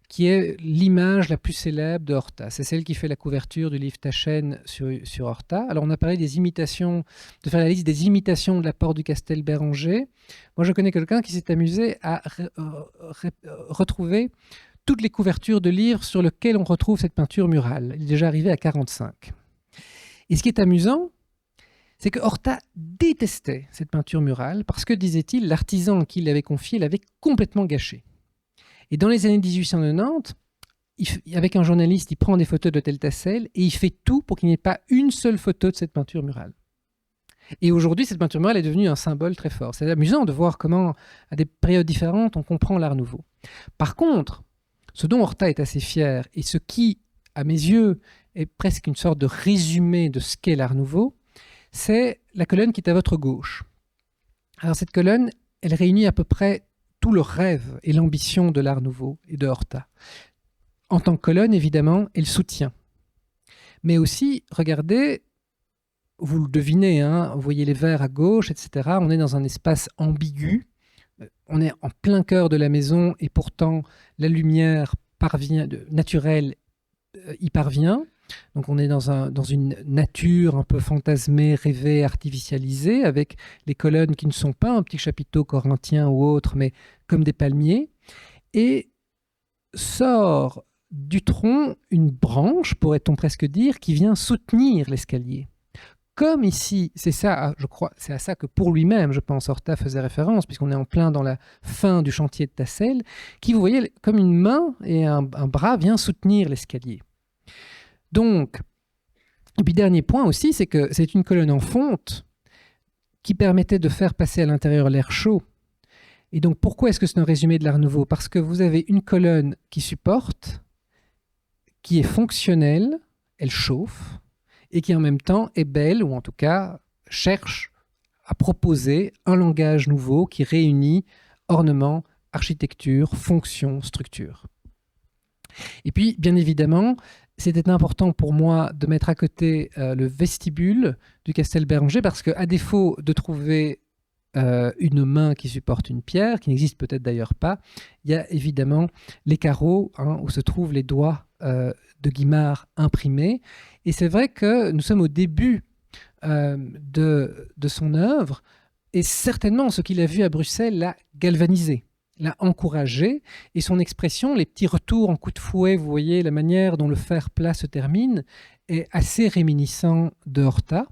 qui est l'image la plus célèbre de Horta. C'est celle qui fait la couverture du livre Taschen sur Horta. Alors on a parlé des imitations, de faire la liste des imitations de la porte du Castel Béranger. Moi je connais quelqu'un qui s'est amusé à retrouver toutes les couvertures de livres sur lesquelles on retrouve cette peinture murale. Il est déjà arrivé à 45. Et ce qui est amusant, c'est que Horta détestait cette peinture murale parce que, disait-il, l'artisan qui l'avait confiée l'avait complètement gâchée. Et dans les années 1890, avec un journaliste, il prend des photos de l'hôtel Tassel et il fait tout pour qu'il n'y ait pas une seule photo de cette peinture murale. Et aujourd'hui, cette peinture murale est devenue un symbole très fort. C'est amusant de voir comment, à des périodes différentes, on comprend l'Art nouveau. Par contre, ce dont Horta est assez fier, et ce qui, à mes yeux, est presque une sorte de résumé de ce qu'est l'Art nouveau, c'est la colonne qui est à votre gauche. Alors cette colonne, elle réunit à peu près tout le rêve et l'ambition de l'Art nouveau et de Horta. En tant que colonne, évidemment, elle soutient. Mais aussi, regardez, vous le devinez, hein, vous voyez les verts à gauche, etc. On est dans un espace ambigu. On est en plein cœur de la maison et pourtant la lumière naturelle y parvient. Donc on est dans une nature un peu fantasmée, rêvée, artificialisée, avec les colonnes qui ne sont pas un petit chapiteau corinthien ou autre, mais comme des palmiers. Et sort du tronc une branche, pourrait-on presque dire, qui vient soutenir l'escalier. Comme ici, c'est ça, je crois, c'est à ça que pour lui-même, je pense, Horta faisait référence, puisqu'on est en plein dans la fin du chantier de Tassel, qui, vous voyez, comme une main et un bras vient soutenir l'escalier. Donc, et puis dernier point aussi, c'est que c'est une colonne en fonte qui permettait de faire passer à l'intérieur l'air chaud. Et donc, pourquoi est-ce que c'est un résumé de l'Art nouveau? Parce que vous avez une colonne qui supporte, qui est fonctionnelle, elle chauffe, et qui en même temps est belle, ou en tout cas cherche à proposer un langage nouveau qui réunit ornement, architecture, fonction, structure. Et puis, bien évidemment, c'était important pour moi de mettre à côté le vestibule du Castel Béranger parce qu'à défaut de trouver une main qui supporte une pierre, qui n'existe peut-être d'ailleurs pas, il y a évidemment les carreaux où se trouvent les doigts de Guimard imprimés. Et c'est vrai que nous sommes au début de son œuvre et certainement ce qu'il a vu à Bruxelles l'a galvanisé, l'a encouragé, et son expression, les petits retours en coup de fouet, vous voyez la manière dont le fer plat se termine, est assez réminiscent de Horta,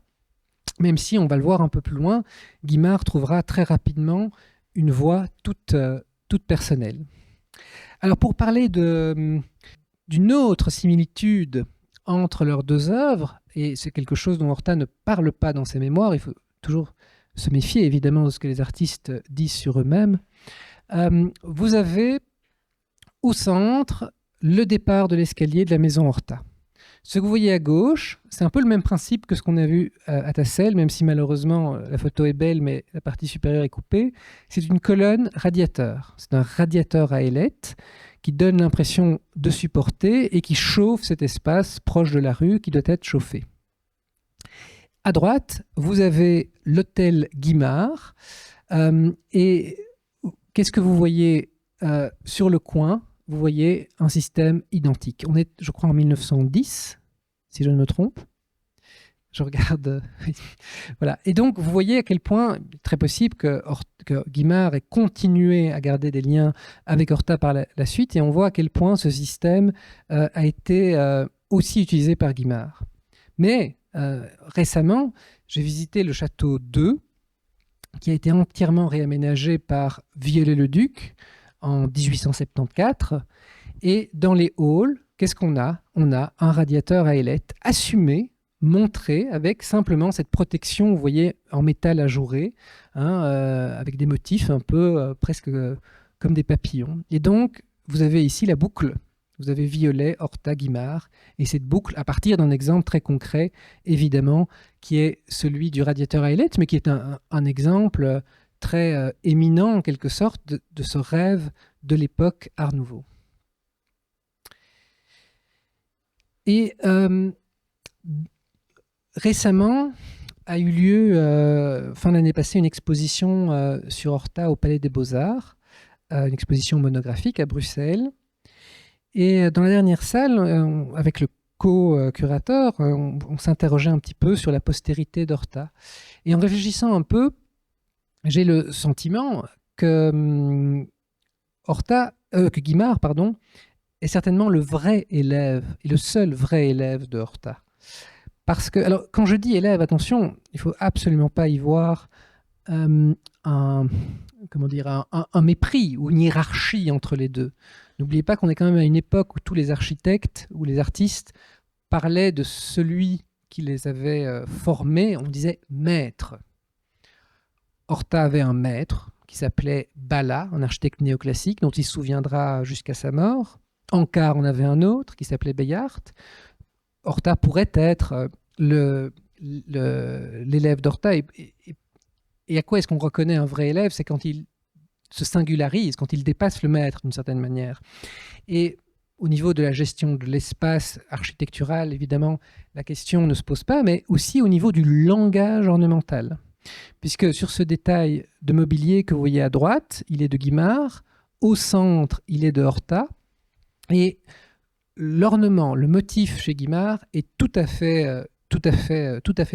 même si, on va le voir un peu plus loin, Guimard trouvera très rapidement une voix toute personnelle. Alors pour parler d'une autre similitude entre leurs deux œuvres, et c'est quelque chose dont Horta ne parle pas dans ses mémoires, il faut toujours se méfier évidemment de ce que les artistes disent sur eux-mêmes. Vous avez au centre le départ de l'escalier de la maison Horta. Ce que vous voyez à gauche, c'est un peu le même principe que ce qu'on a vu à Tassel, même si malheureusement la photo est belle, mais la partie supérieure est coupée. C'est une colonne radiateur. C'est un radiateur à ailettes qui donne l'impression de supporter et qui chauffe cet espace proche de la rue qui doit être chauffé. À droite, vous avez l'hôtel Guimard. Et qu'est-ce que vous voyez sur le coin? Vous voyez un système identique. On est, je crois, en 1910, si je ne me trompe. Je regarde. Voilà. Et donc, vous voyez à quel point, très possible que Guimard ait continué à garder des liens avec Horta par la suite, et on voit à quel point ce système a été aussi utilisé par Guimard. Mais récemment, j'ai visité le château 2 qui a été entièrement réaménagé par Viollet-le-Duc en 1874. Et dans les halls, qu'est-ce qu'on a? On a un radiateur à ailettes assumé, montré, avec simplement cette protection, vous voyez, en métal ajouré, hein, avec des motifs un peu presque comme des papillons. Et donc, vous avez ici la boucle. Vous avez Violet, Horta, Guimard, et cette boucle, à partir d'un exemple très concret, évidemment, qui est celui du radiateur à ailettes, mais qui est un exemple très éminent, en quelque sorte, de ce rêve de l'époque Art Nouveau. Et récemment a eu lieu, fin d'année passée, une exposition sur Horta au Palais des Beaux-Arts, une exposition monographique à Bruxelles. Et dans la dernière salle, avec le co-curateur, on s'interrogeait un petit peu sur la postérité d'Horta. Et en réfléchissant un peu, j'ai le sentiment que que Guimard, pardon, est certainement le vrai élève, et le seul vrai élève de Horta. Parce que, alors, quand je dis élève, attention, il ne faut absolument pas y voir comment dire, un mépris ou une hiérarchie entre les deux. N'oubliez pas qu'on est quand même à une époque où tous les architectes ou les artistes parlaient de celui qui les avait formés, on disait maître. Horta avait un maître qui s'appelait Bala, un architecte néoclassique dont il se souviendra jusqu'à sa mort. Ankar en avait un autre qui s'appelait Bayart. Horta pourrait être l'élève d'Horta. Et à quoi est-ce qu'on reconnaît un vrai élève? C'est quand il se singularise, quand il dépasse le maître d'une certaine manière. Et au niveau de la gestion de l'espace architectural, évidemment, la question ne se pose pas, mais aussi au niveau du langage ornemental. Puisque sur ce détail de mobilier que vous voyez à droite, il est de Guimard, au centre, il est de Horta, et l'ornement, le motif chez Guimard est tout à fait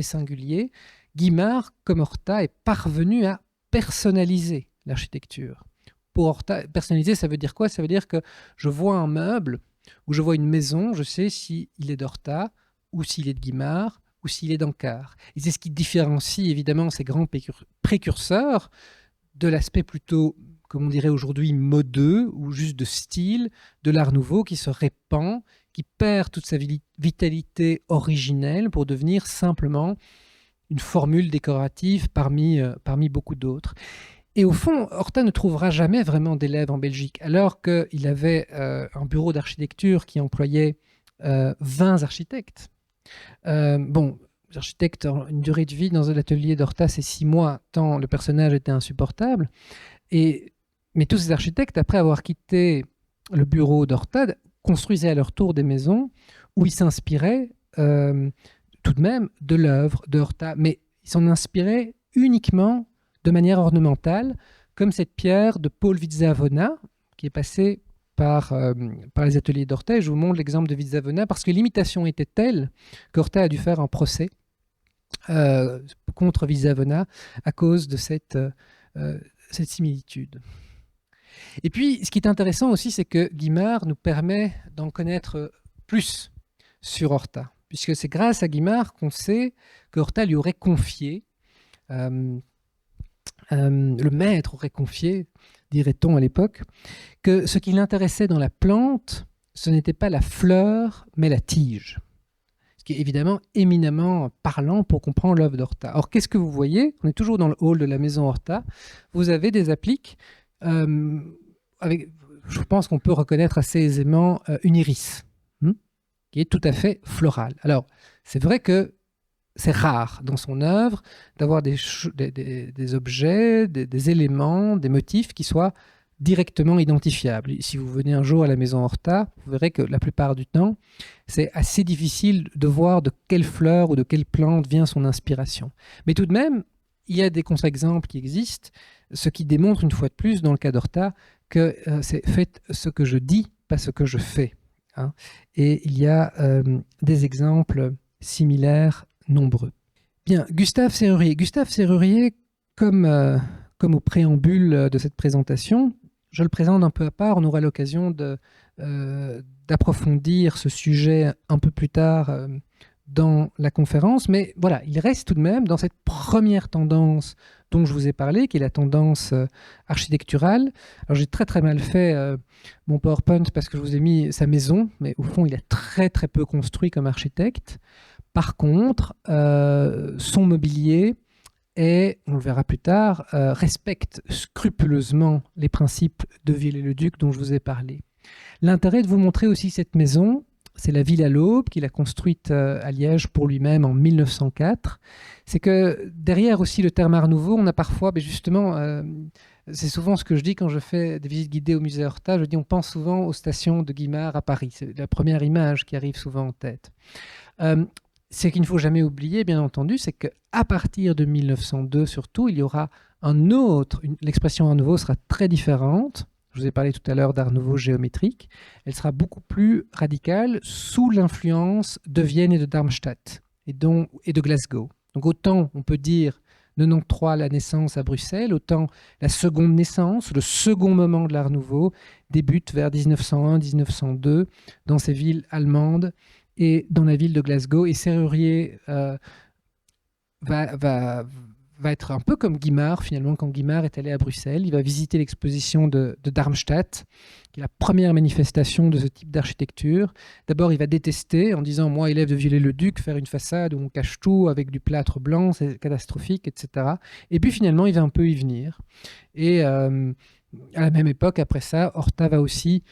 singulier. Guimard, comme Horta, est parvenu à personnaliser l'architecture. Pour Horta, personnaliser, ça veut dire quoi? Ça veut dire que je vois un meuble ou je vois une maison, je sais s'il est d'Horta ou s'il est de Guimard ou s'il est d'Ankar. Et c'est ce qui différencie évidemment ces grands précurseurs de l'aspect plutôt, comme on dirait aujourd'hui, modeux ou juste de style de l'Art Nouveau qui se répand, qui perd toute sa vitalité originelle pour devenir simplement une formule décorative parmi beaucoup d'autres. Et au fond, Horta ne trouvera jamais vraiment d'élèves en Belgique, alors qu'il avait un bureau d'architecture qui employait 20 architectes. Bon, les architectes, une durée de vie dans l'atelier d'Horta, c'est 6 mois, tant le personnage était insupportable. Mais tous ces architectes, après avoir quitté le bureau d'Horta, construisaient à leur tour des maisons où ils s'inspiraient tout de même de l'œuvre de Horta, mais ils s'en inspiraient uniquement de manière ornementale, comme cette pierre de Paul Vizzavona, qui est passée par les ateliers d'Horta. Et je vous montre l'exemple de Vizzavona, parce que l'imitation était telle qu'Horta a dû faire un procès contre Vizzavona à cause de cette similitude. Et puis, ce qui est intéressant aussi, c'est que Guimard nous permet d'en connaître plus sur Horta, puisque c'est grâce à Guimard qu'on sait que Horta lui aurait confié le maître aurait confié, dirait-on à l'époque, que ce qui l'intéressait dans la plante, ce n'était pas la fleur, mais la tige. Ce qui est évidemment éminemment parlant pour comprendre l'œuvre d'Horta. Or, qu'est-ce que vous voyez? On est toujours dans le hall de la maison Horta. Vous avez des appliques avec, je pense qu'on peut reconnaître assez aisément une iris, qui est tout à fait florale. Alors, c'est vrai que c'est rare dans son œuvre d'avoir des objets, des éléments, des motifs qui soient directement identifiables. Si vous venez un jour à la maison Horta, vous verrez que la plupart du temps, c'est assez difficile de voir de quelle fleur ou de quelle plante vient son inspiration. Mais tout de même, il y a des contre-exemples qui existent, ce qui démontre une fois de plus, dans le cas d'Horta, que c'est faites ce que je dis, pas ce que je fais. Hein. Et il y a des exemples similaires nombreux. Bien, Gustave Serrurier. Gustave Serrurier, comme au préambule de cette présentation, je le présente un peu à part. On aura l'occasion d'approfondir ce sujet un peu plus tard dans la conférence, mais voilà, il reste tout de même dans cette première tendance dont je vous ai parlé, qui est la tendance architecturale. Alors j'ai très très mal fait mon PowerPoint parce que je vous ai mis sa maison, mais au fond il a très très peu construit comme architecte. Par contre, son mobilier on le verra plus tard, respecte scrupuleusement les principes de Viollet-le-Duc dont je vous ai parlé. L'intérêt de vous montrer aussi cette maison, c'est la Villa l'Aube qu'il a construite à Liège pour lui-même en 1904. C'est que derrière aussi le terme Art Nouveau, on a parfois, mais justement, c'est souvent ce que je dis quand je fais des visites guidées au musée Horta, je dis on pense souvent aux stations de Guimard à Paris. C'est la première image qui arrive souvent en tête. C'est qu'il ne faut jamais oublier, bien entendu, c'est qu'à partir de 1902 surtout, il y aura l'expression Art Nouveau sera très différente. Je vous ai parlé tout à l'heure d'Art Nouveau géométrique. Elle sera beaucoup plus radicale sous l'influence de Vienne et de Darmstadt et de Glasgow. Donc autant on peut dire 93 la naissance à Bruxelles, autant la seconde naissance, le second moment de l'Art Nouveau débute vers 1901-1902 dans ces villes allemandes et dans la ville de Glasgow. Et Serrurier va être un peu comme Guimard, finalement, quand Guimard est allé à Bruxelles. Il va visiter l'exposition de Darmstadt, qui est la première manifestation de ce type d'architecture. D'abord, il va détester en disant « Moi, élève de Viollet-le-Duc, faire une façade où on cache tout avec du plâtre blanc, c'est catastrophique, etc. » Et puis, finalement, il va un peu y venir. Et à la même époque, après ça, Horta va aussi,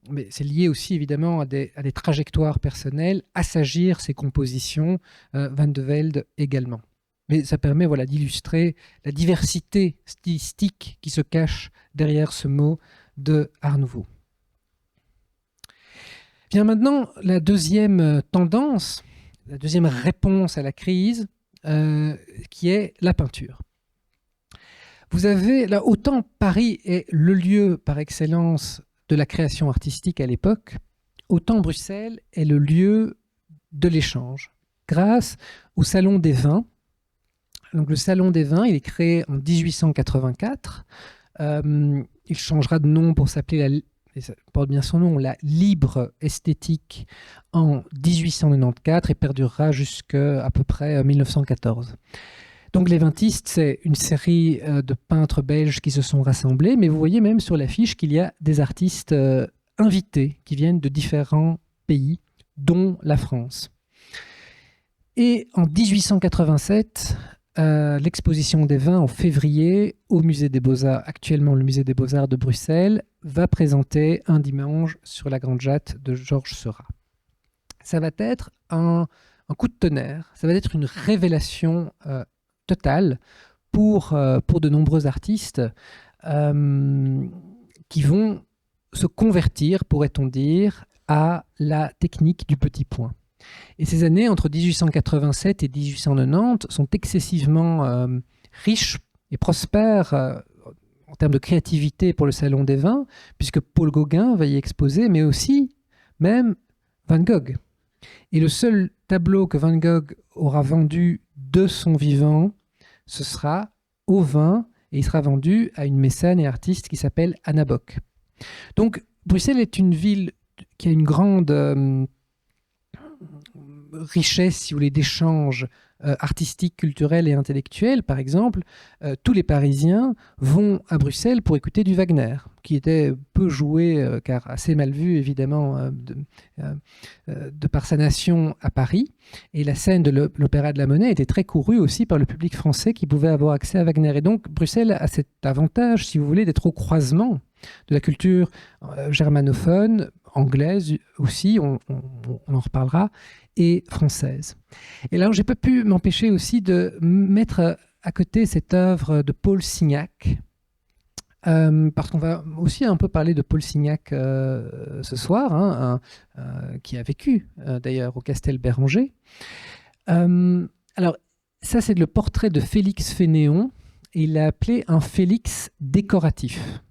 mais c'est lié aussi évidemment à des trajectoires personnelles, assagir ses compositions, Van de Velde également. Mais ça permet d'illustrer la diversité stylistique qui se cache derrière ce mot de Art Nouveau. Vient maintenant la deuxième tendance, la deuxième réponse à la crise, qui est la peinture. Vous avez là, autant Paris est le lieu par excellence de la création artistique à l'époque, autant Bruxelles est le lieu de l'échange. Grâce au Salon des Vins. Donc le Salon des Vins, il est créé en 1884. Il changera de nom pour s'appeler, et ça porte bien son nom, la Libre Esthétique en 1894 et perdurera jusqu'à peu près 1914. Donc les Vintistes, c'est une série de peintres belges qui se sont rassemblés, mais vous voyez même sur l'affiche qu'il y a des artistes invités qui viennent de différents pays, dont la France. Et en 1887, l'exposition des vins en février au Musée des Beaux-Arts, actuellement le Musée des Beaux-Arts de Bruxelles, va présenter Un dimanche sur la Grande Jatte de Georges Seurat. Ça va être un coup de tonnerre, ça va être une révélation totale pour de nombreux artistes qui vont se convertir, pourrait-on dire, à la technique du petit point. Et ces années, entre 1887 et 1890, sont excessivement riches et prospères en termes de créativité pour le Salon des Vins, puisque Paul Gauguin va y exposer, mais aussi même Van Gogh. Et le seul tableau que Van Gogh aura vendu de son vivant, ce sera au vin, et il sera vendu à une mécène et artiste qui s'appelle Anna Bock. Donc, Bruxelles est une ville qui a une grande richesse, si vous voulez, d'échanges artistiques, culturels et intellectuels. Par exemple, tous les Parisiens vont à Bruxelles pour écouter du Wagner, qui était peu joué, car assez mal vu, évidemment, de par sa nation à Paris. Et la scène de l'Opéra de la Monnaie était très courue aussi par le public français qui pouvait avoir accès à Wagner. Et donc, Bruxelles a cet avantage, si vous voulez, d'être au croisement de la culture germanophone, anglaise aussi, on en reparlera, et française. Et là, je n'ai pas pu m'empêcher aussi de mettre à côté cette œuvre de Paul Signac, parce qu'on va aussi un peu parler de Paul Signac ce soir, qui a vécu d'ailleurs au Castel Béranger. Alors, ça, c'est le portrait de Félix Fénéon, et il l'a appelé un Félix décoratif.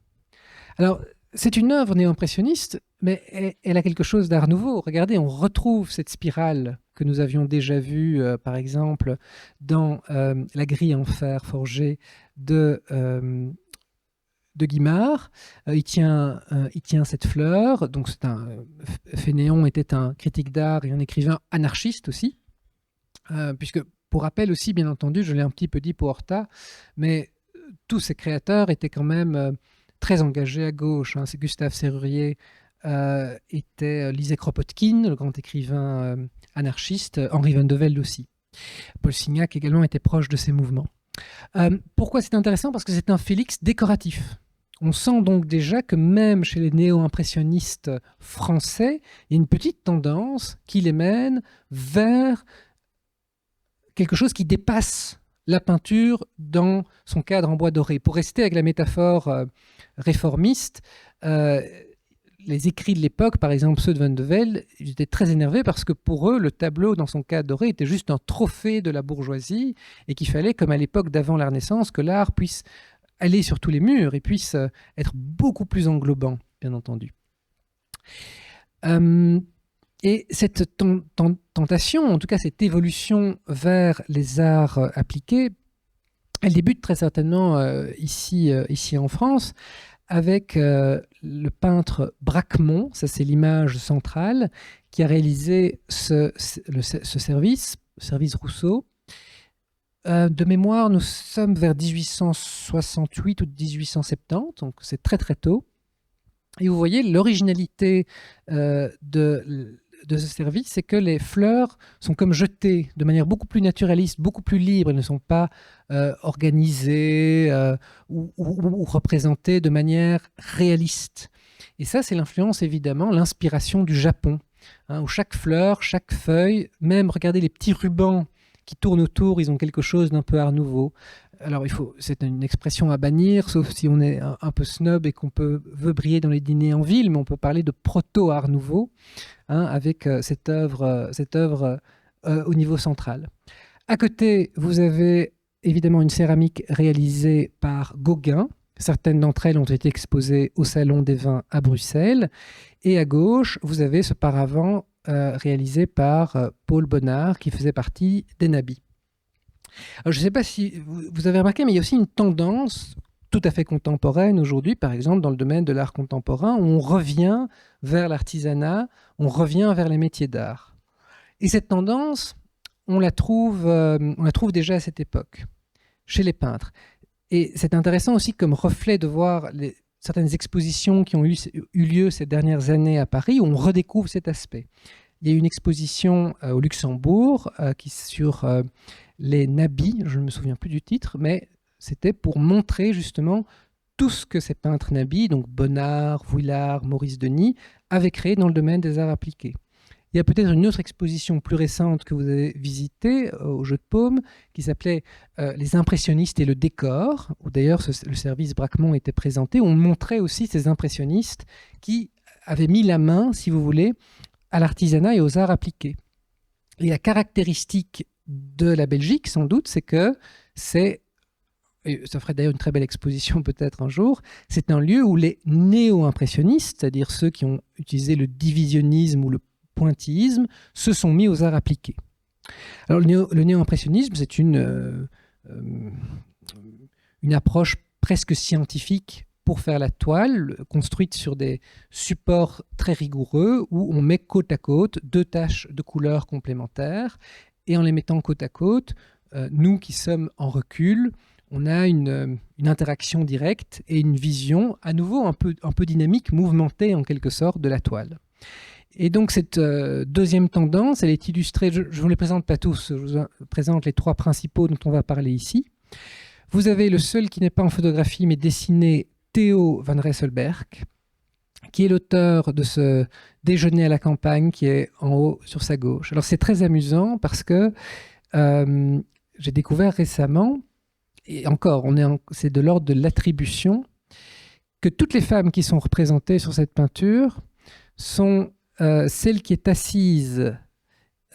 Alors, c'est une œuvre néo-impressionniste, mais elle a quelque chose d'art nouveau. Regardez, on retrouve cette spirale que nous avions déjà vue, par exemple, dans la grille en fer forgé de Guimard. Il tient cette fleur. Donc, Fénéon était un critique d'art et un écrivain anarchiste aussi. puisque, pour rappel aussi, bien entendu, je l'ai un petit peu dit pour Horta, mais tous ces créateurs étaient quand même très engagés à gauche. Hein. C'est Gustave Serrurier lisait Kropotkin, le grand écrivain anarchiste, Henri Van de Velde aussi. Paul Signac également était proche de ces mouvements. Pourquoi c'est intéressant? Parce que c'est un Félix décoratif. On sent donc déjà que même chez les néo-impressionnistes français, il y a une petite tendance qui les mène vers quelque chose qui dépasse la peinture dans son cadre en bois doré. Pour rester avec la métaphore réformiste, les écrits de l'époque, par exemple ceux de Van de Velde, ils étaient très énervés parce que pour eux, le tableau dans son cadre doré était juste un trophée de la bourgeoisie et qu'il fallait, comme à l'époque d'avant la Renaissance, que l'art puisse aller sur tous les murs et puisse être beaucoup plus englobant, bien entendu. Et cette tentation, en tout cas cette évolution vers les arts appliqués, elle débute très certainement ici en France, avec le peintre Bracquemond, ça c'est l'image centrale, qui a réalisé ce service Rousseau. De mémoire, nous sommes vers 1868 ou 1870, donc c'est très très tôt. Et vous voyez l'originalité de ce service, c'est que les fleurs sont comme jetées de manière beaucoup plus naturaliste, beaucoup plus libre. Elles ne sont pas organisées ou représentées de manière réaliste. Et ça, c'est l'influence, évidemment, l'inspiration du Japon, hein, où chaque fleur, chaque feuille, même regardez les petits rubans qui tournent autour, ils ont quelque chose d'un peu art nouveau. Alors, c'est une expression à bannir, sauf si on est un peu snob et qu'on veut briller dans les dîners en ville, mais on peut parler de proto-art nouveau, hein, avec cette œuvre au niveau central. À côté, vous avez évidemment une céramique réalisée par Gauguin. Certaines d'entre elles ont été exposées au Salon des Vins à Bruxelles. Et à gauche, vous avez ce paravent réalisé par Paul Bonnard, qui faisait partie des Nabis. Alors, je ne sais pas si vous avez remarqué, mais il y a aussi une tendance tout à fait contemporaine aujourd'hui, par exemple dans le domaine de l'art contemporain, où on revient vers l'artisanat, on revient vers les métiers d'art. Et cette tendance, on la trouve déjà à cette époque, chez les peintres. Et c'est intéressant aussi comme reflet de voir certaines expositions qui ont eu lieu ces dernières années à Paris, où on redécouvre cet aspect. Il y a eu une exposition au Luxembourg sur les Nabis, je ne me souviens plus du titre, mais c'était pour montrer justement tout ce que ces peintres Nabis, donc Bonnard, Vuillard, Maurice Denis, avaient créé dans le domaine des arts appliqués. Il y a peut-être une autre exposition plus récente que vous avez visitée au Jeu de Paume, qui s'appelait Les impressionnistes et le décor, où d'ailleurs le service Bracquemond était présenté. On montrait aussi ces impressionnistes qui avaient mis la main, si vous voulez, à l'artisanat et aux arts appliqués. Et la caractéristique de la Belgique, sans doute, c'est que et ça ferait d'ailleurs une très belle exposition peut-être un jour, c'est un lieu où les néo-impressionnistes, c'est-à-dire ceux qui ont utilisé le divisionnisme ou le pointillisme, se sont mis aux arts appliqués. Alors le néo-impressionnisme, c'est une approche presque scientifique pour faire la toile, construite sur des supports très rigoureux, où on met côte à côte deux taches de couleurs complémentaires, et en les mettant côte à côte, nous qui sommes en recul, on a une interaction directe et une vision à nouveau un peu dynamique, mouvementée en quelque sorte de la toile. Et donc cette deuxième tendance, elle est illustrée, je ne vous les présente pas tous, je vous présente les trois principaux dont on va parler ici. Vous avez le seul qui n'est pas en photographie mais dessiné, Theo van Rysselbergh, qui est l'auteur de ce Déjeuner à la campagne qui est en haut sur sa gauche. Alors c'est très amusant parce que j'ai découvert récemment, et encore, c'est de l'ordre de l'attribution, que toutes les femmes qui sont représentées sur cette peinture sont celle qui est assise,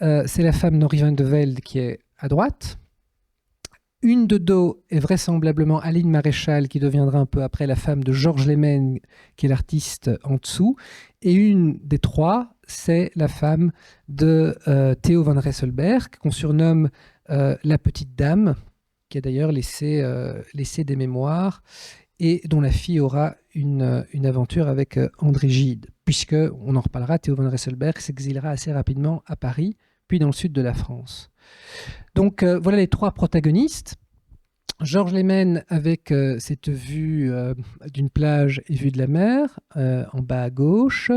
c'est la femme d'Henri Van de Velde qui est à droite. Une de dos est vraisemblablement Aline Maréchal, qui deviendra un peu après la femme de Georges Lemaine, qui est l'artiste en dessous. Et une des trois, c'est la femme de Theo van Rysselbergh, qu'on surnomme la petite dame, qui a d'ailleurs laissé des mémoires, et dont la fille aura une aventure avec André Gide, puisque, on en reparlera, Theo van Rysselbergh s'exilera assez rapidement à Paris, puis dans le sud de la France. Donc voilà les trois protagonistes. Georges Lehmann avec cette vue d'une plage et vue de la mer, en bas à gauche.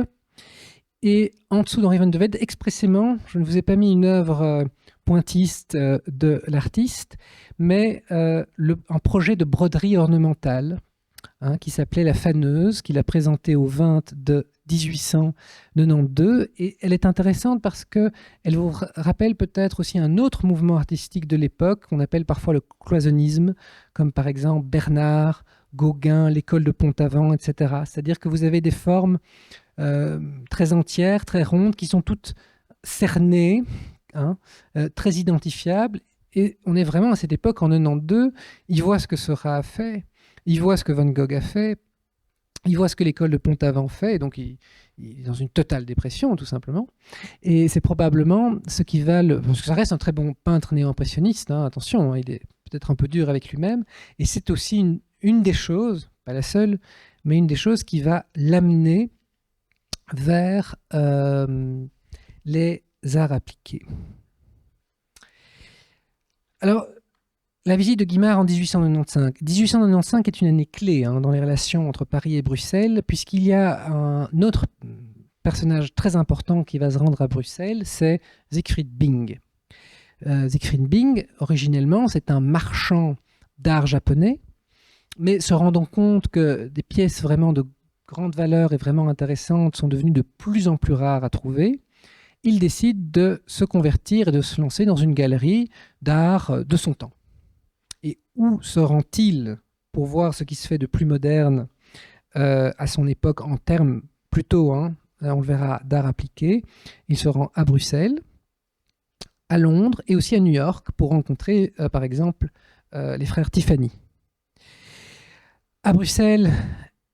Et en dessous d'Henri van de Velde, expressément, je ne vous ai pas mis une œuvre pointiste de l'artiste, mais un projet de broderie ornementale qui s'appelait La Faneuse, qu'il a présenté au 20 de 1892. Et elle est intéressante parce qu'elle vous rappelle peut-être aussi un autre mouvement artistique de l'époque qu'on appelle parfois le cloisonnisme, comme par exemple Bernard, Gauguin, l'école de Pont-Aven, etc. C'est-à-dire que vous avez des formes très entières, très rondes, qui sont toutes cernées, très identifiables. Et on est vraiment à cette époque, en 92, il voit ce que Seurat a fait, il voit ce que Van Gogh a fait, il voit ce que l'école de Pont-Aven fait, et donc il est dans une totale dépression, tout simplement. Et c'est probablement ce qui va parce que ça reste un très bon peintre néo-impressionniste, attention, il est peut-être un peu dur avec lui-même, et c'est aussi une des choses, pas la seule, mais une des choses qui va l'amener vers les arts appliqués. Alors, la visite de Guimard en 1895. 1895 est une année clé dans les relations entre Paris et Bruxelles, puisqu'il y a un autre personnage très important qui va se rendre à Bruxelles, c'est Siegfried Bing. Siegfried Bing, originellement, c'est un marchand d'art japonais, mais se rendant compte que des pièces vraiment de grande valeur et vraiment intéressantes sont devenues de plus en plus rares à trouver, il décide de se convertir et de se lancer dans une galerie d'art de son temps. Et où se rend-il pour voir ce qui se fait de plus moderne à son époque en termes plutôt, on le verra, d'art appliqué? Il se rend à Bruxelles, à Londres et aussi à New York pour rencontrer par exemple les frères Tiffany. À Bruxelles,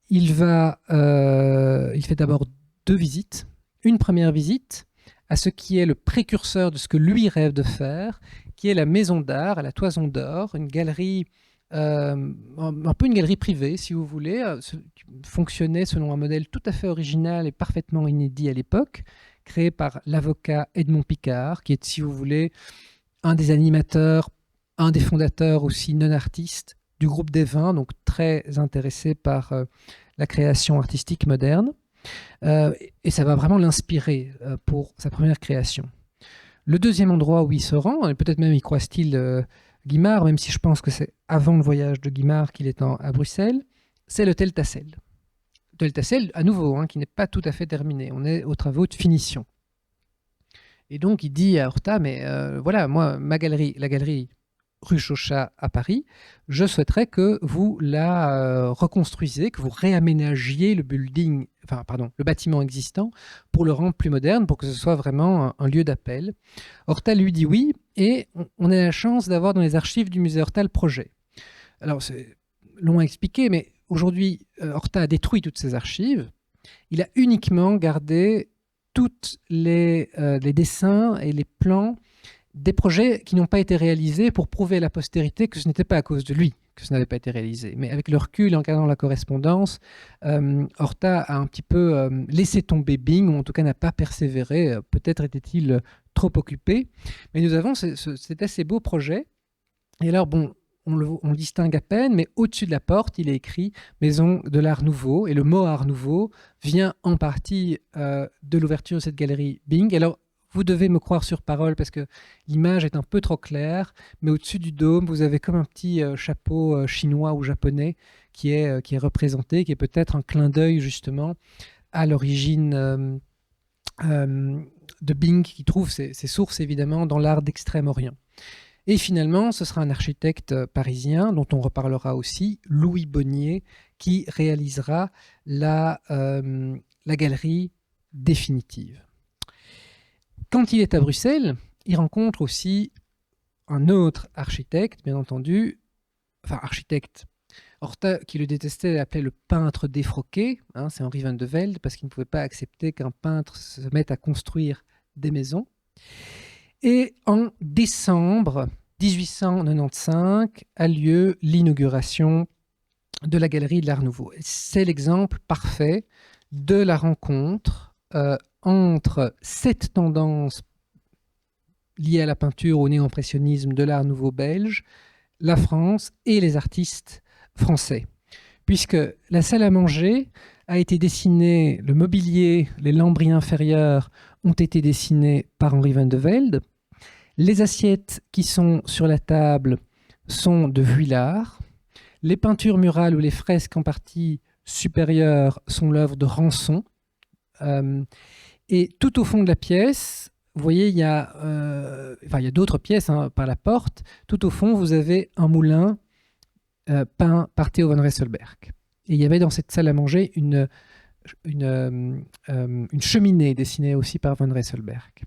il fait d'abord 2 visites. Une première visite à ce qui est le précurseur de ce que lui rêve de faire, qui est la Maison d'Art à la Toison d'Or, une galerie, un peu une galerie privée, si vous voulez, qui fonctionnait selon un modèle tout à fait original et parfaitement inédit à l'époque, créé par l'avocat Edmond Picard, qui est, si vous voulez, un des animateurs, un des fondateurs aussi non-artistes du groupe des Vins, donc très intéressé par la création artistique moderne. Et ça va vraiment l'inspirer pour sa première création. Le deuxième endroit où il se rend, et peut-être même y croise-t-il Guimard, même si je pense que c'est avant le voyage de Guimard qu'il est à Bruxelles, c'est l'hôtel Tassel. L'hôtel Tassel, à nouveau, qui n'est pas tout à fait terminé. On est aux travaux de finition. Et donc il dit à Horta, mais voilà, moi, la galerie rue Chauchat à Paris, je souhaiterais que vous la reconstruisiez, que vous réaménagiez le bâtiment existant pour le rendre plus moderne, pour que ce soit vraiment un lieu d'appel. Horta lui dit oui, et on a la chance d'avoir dans les archives du musée Horta le projet. Alors c'est long à expliquer, mais aujourd'hui, Horta a détruit toutes ses archives. Il a uniquement gardé tous les dessins et les plans des projets qui n'ont pas été réalisés pour prouver à la postérité que ce n'était pas à cause de lui que ce n'avait pas été réalisé. Mais avec le recul, en regardant la correspondance, Horta a un petit peu laissé tomber Bing, ou en tout cas n'a pas persévéré. Peut-être était-il trop occupé. Mais nous avons cet assez beau projet. Et alors, bon, on le distingue à peine, mais au-dessus de la porte, il est écrit « Maison de l'Art Nouveau ». Et le mot « Art Nouveau » vient en partie de l'ouverture de cette galerie Bing. Alors, vous devez me croire sur parole parce que l'image est un peu trop claire, mais au-dessus du dôme, vous avez comme un petit chapeau chinois ou japonais qui est représenté, qui est peut-être un clin d'œil justement à l'origine de Bing, qui trouve ses sources évidemment dans l'art d'Extrême-Orient. Et finalement, ce sera un architecte parisien dont on reparlera aussi, Louis Bonnier, qui réalisera la galerie définitive. Quand il est à Bruxelles, il rencontre aussi un autre architecte, bien entendu, enfin architecte. Horta, qui le détestait, l'appelait le peintre défroqué, c'est Henri van de Velde, parce qu'il ne pouvait pas accepter qu'un peintre se mette à construire des maisons. Et en décembre 1895 a lieu l'inauguration de la galerie de l'Art Nouveau. C'est l'exemple parfait de la rencontre entre cette tendance liées à la peinture, au néo-impressionnisme de l'art nouveau belge, la France et les artistes français. Puisque la salle à manger a été dessinée, le mobilier, les lambris inférieurs ont été dessinés par Henri van de Velde. Les assiettes qui sont sur la table sont de Vuillard. Les peintures murales ou les fresques en partie supérieure sont l'œuvre de Rançon. Et tout au fond de la pièce, vous voyez, il y a d'autres pièces par la porte. Tout au fond, vous avez un moulin peint par Theo van Rysselbergh. Et il y avait dans cette salle à manger une cheminée dessinée aussi par van Rysselbergh.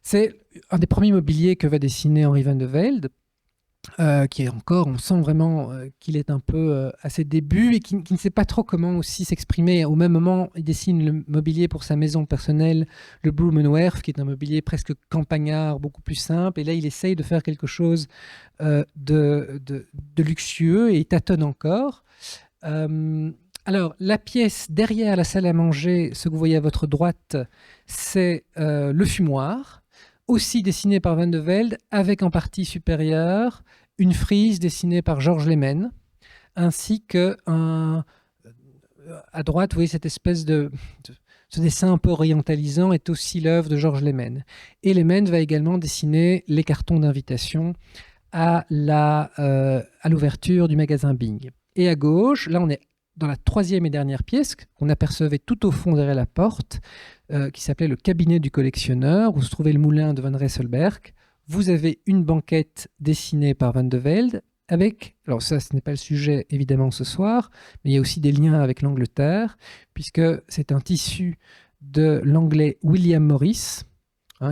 C'est un des premiers mobiliers que va dessiner Henri van de Velde, qui est encore, on sent vraiment qu'il est un peu à ses débuts et qui ne sait pas trop comment aussi s'exprimer. Au même moment, il dessine le mobilier pour sa maison personnelle, le Blumenwerf, qui est un mobilier presque campagnard, beaucoup plus simple. Et là, il essaye de faire quelque chose de luxueux et il tâtonne encore. Alors, la pièce derrière la salle à manger, ce que vous voyez à votre droite, c'est le fumoir, aussi dessiné par Van de Velde, avec en partie supérieure une frise dessinée par Georges Lehmann, ainsi que à droite, vous voyez cette espèce ce dessin un peu orientalisant est aussi l'œuvre de Georges Lehmann. Et Lehmann va également dessiner les cartons d'invitation à l'ouverture du magasin Bing. Et à gauche, là on est dans la troisième et dernière pièce qu'on apercevait tout au fond derrière la porte, qui s'appelait le cabinet du collectionneur, où se trouvait le moulin de Van Rysselbergh. Vous avez une banquette dessinée par Van de Velde avec, alors ça ce n'est pas le sujet évidemment ce soir, mais il y a aussi des liens avec l'Angleterre, puisque c'est un tissu de l'anglais William Morris,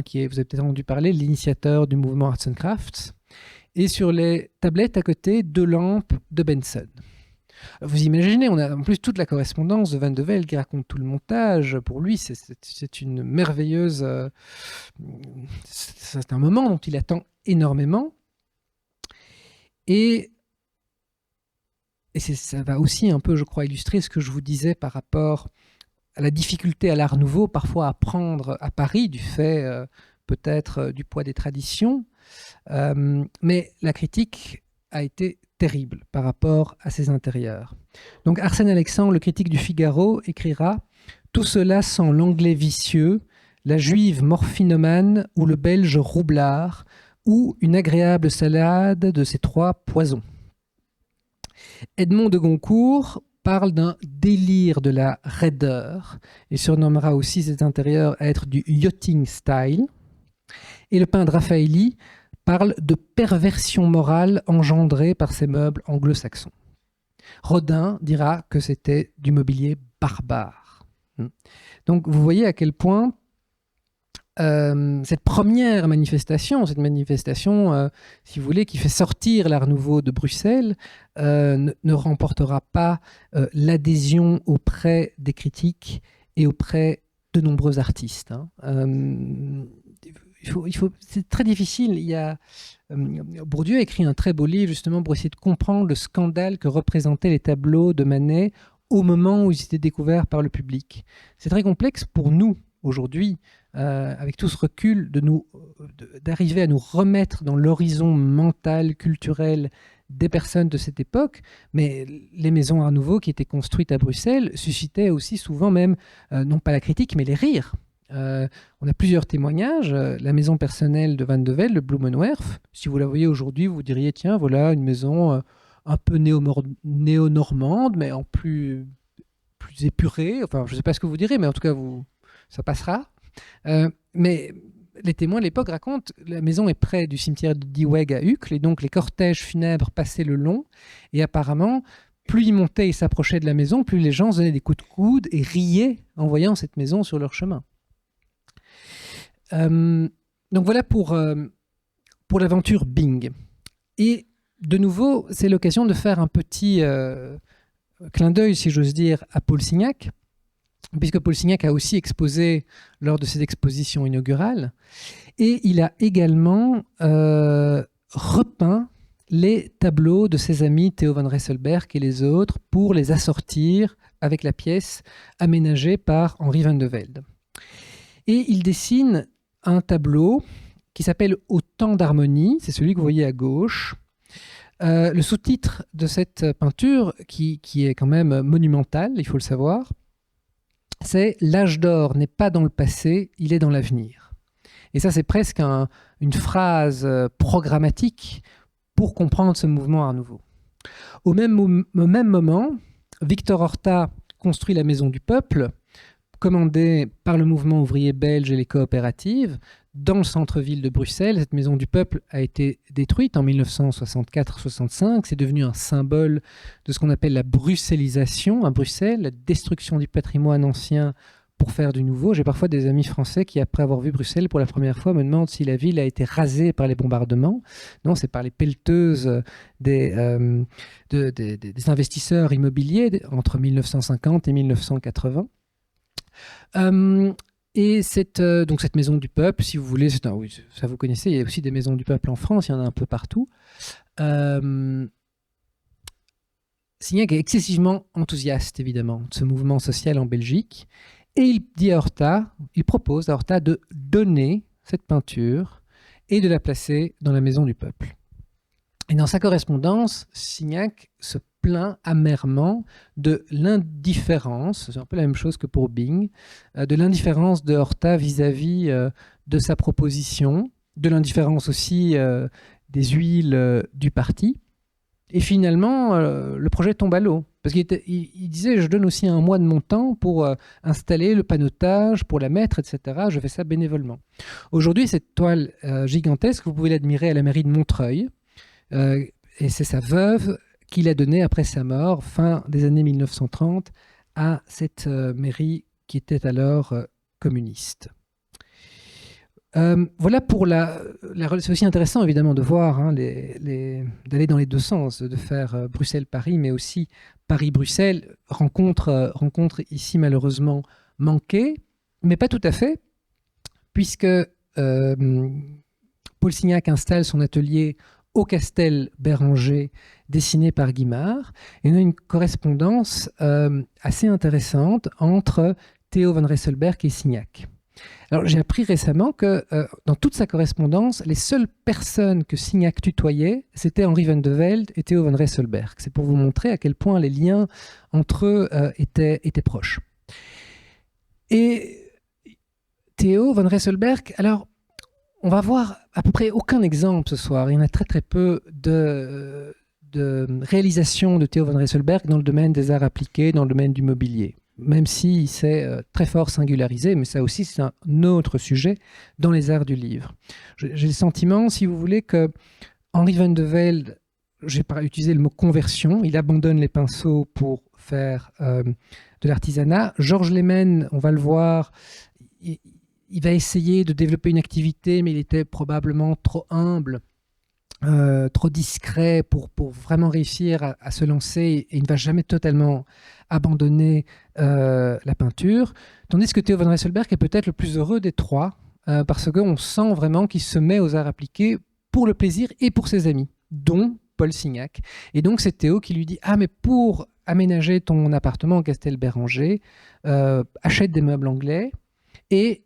qui est, vous avez peut-être entendu parler, l'initiateur du mouvement Arts and Crafts, et sur les tablettes à côté, 2 lampes de Benson. Vous imaginez, on a en plus toute la correspondance de Van de Velde qui raconte tout le montage. Pour lui, c'est une merveilleuse... c'est un moment dont il attend énormément. Et ça va aussi un peu, je crois, illustrer ce que je vous disais par rapport à la difficulté à l'art nouveau, parfois à prendre à Paris, du fait peut-être du poids des traditions. Mais la critique a été terrible par rapport à ses intérieurs. Donc Arsène Alexandre, le critique du Figaro, écrira « Tout cela sent l'anglais vicieux, la juive morphinomane ou le belge roublard, ou une agréable salade de ces 3 poisons. » Edmond de Goncourt parle d'un délire de la raideur et surnommera aussi ses intérieurs à être du yachting style. Et le peintre Raffaelli parle de perversion morale engendrée par ces meubles anglo-saxons. Rodin dira que c'était du mobilier barbare. Donc vous voyez à quel point cette première manifestation, si vous voulez, qui fait sortir l'Art Nouveau de Bruxelles, ne remportera pas l'adhésion auprès des critiques et auprès de nombreux artistes. C'est très difficile. Bourdieu a écrit un très beau livre justement pour essayer de comprendre le scandale que représentaient les tableaux de Manet au moment où ils étaient découverts par le public. C'est très complexe pour nous aujourd'hui, avec tout ce recul, d'arriver à nous remettre dans l'horizon mental, culturel des personnes de cette époque, mais les maisons Art Nouveau qui étaient construites à Bruxelles suscitaient aussi souvent même, non pas la critique, mais les rires. On a plusieurs témoignages. La maison personnelle de Van de Velde, le Blumenwerf, si vous la voyez aujourd'hui, vous diriez tiens, voilà une maison un peu néo-normande, mais en plus épurée. Enfin, je ne sais pas ce que vous direz, mais en tout cas, ça passera. Mais les témoins de l'époque racontent la maison est près du cimetière de Dieweg à Uccle, et donc les cortèges funèbres passaient le long, et apparemment, plus ils montaient et s'approchaient de la maison, plus les gens se donnaient des coups de coude et riaient en voyant cette maison sur leur chemin. Donc voilà pour l'aventure Bing. Et de nouveau, c'est l'occasion de faire un petit clin d'œil, si j'ose dire, à Paul Signac, puisque Paul Signac a aussi exposé lors de ses expositions inaugurales, et il a également repeint les tableaux de ses amis Theo van Rysselbergh et les autres pour les assortir avec la pièce aménagée par Henri van de Velde. Et il dessine un tableau qui s'appelle Au temps d'harmonie, c'est celui que vous voyez à gauche. Le sous-titre de cette peinture, qui est quand même monumental, il faut le savoir, c'est « L'âge d'or n'est pas dans le passé, il est dans l'avenir ». Et ça, c'est presque une phrase programmatique pour comprendre ce mouvement Art Nouveau. Au même moment, Victor Horta construit la Maison du Peuple, commandée par le mouvement ouvrier belge et les coopératives, dans le centre-ville de Bruxelles. Cette Maison du Peuple a été détruite en 1964-65. C'est devenu un symbole de ce qu'on appelle la bruxellisation à Bruxelles, la destruction du patrimoine ancien pour faire du nouveau. J'ai parfois des amis français qui, après avoir vu Bruxelles pour la première fois, me demandent si la ville a été rasée par les bombardements. Non, c'est par les pelleteuses des investisseurs immobiliers entre 1950 et 1980. Et donc cette maison du peuple, si vous voulez, oui, ça vous connaissez, il y a aussi des maisons du peuple en France, il y en a un peu partout. Signac est excessivement enthousiaste, évidemment, de ce mouvement social en Belgique. Et il propose à Horta de donner cette peinture et de la placer dans la maison du peuple. Et dans sa correspondance, Signac se plaint amèrement de l'indifférence, c'est un peu la même chose que pour Bing, de l'indifférence de Horta vis-à-vis de sa proposition, de l'indifférence aussi des huiles du parti. Et finalement, le projet tombe à l'eau. Parce qu'il disait, je donne aussi 1 mois de mon temps pour installer le panotage, pour la mettre, etc. Je fais ça bénévolement. Aujourd'hui, cette toile gigantesque, vous pouvez l'admirer à la mairie de Montreuil. Et c'est sa veuve qui l'a donnée après sa mort, fin des années 1930, à cette mairie qui était alors communiste. Voilà pour c'est aussi intéressant évidemment de voir, hein, d'aller dans les deux sens, de faire Bruxelles-Paris, mais aussi Paris-Bruxelles, rencontre ici malheureusement manquée, mais pas tout à fait, puisque Paul Signac installe son atelier au Castel Béranger, dessiné par Guimard, et on a une correspondance assez intéressante entre Theo van Rysselberghe et Signac. Alors, j'ai appris récemment que dans toute sa correspondance, les seules personnes que Signac tutoyait, c'était Henri van de Velde et Theo van Rysselberghe. C'est pour vous montrer à quel point les liens entre eux étaient proches. Et Theo van Rysselberghe, alors, on va voir à peu près aucun exemple ce soir. Il y en a très très peu de réalisations de Theo van Rysselberghe dans le domaine des arts appliqués, dans le domaine du mobilier. Même s'il s'est très fort singularisé, mais ça aussi c'est un autre sujet dans les arts du livre. J'ai le sentiment, si vous voulez, que Henri van de Velde, j'ai pas utilisé le mot conversion, il abandonne les pinceaux pour faire de l'artisanat. Georges Lehmann, on va le voir, il va essayer de développer une activité, mais il était probablement trop humble, trop discret pour vraiment réussir à se lancer, et il ne va jamais totalement abandonner la peinture, tandis que Theo van Rysselberghe est peut-être le plus heureux des trois, parce qu'on sent vraiment qu'il se met aux arts appliqués pour le plaisir et pour ses amis, dont Paul Signac. Et donc c'est Théo qui lui dit « Ah, mais pour aménager ton appartement au Castel Béranger, achète des meubles anglais. » Et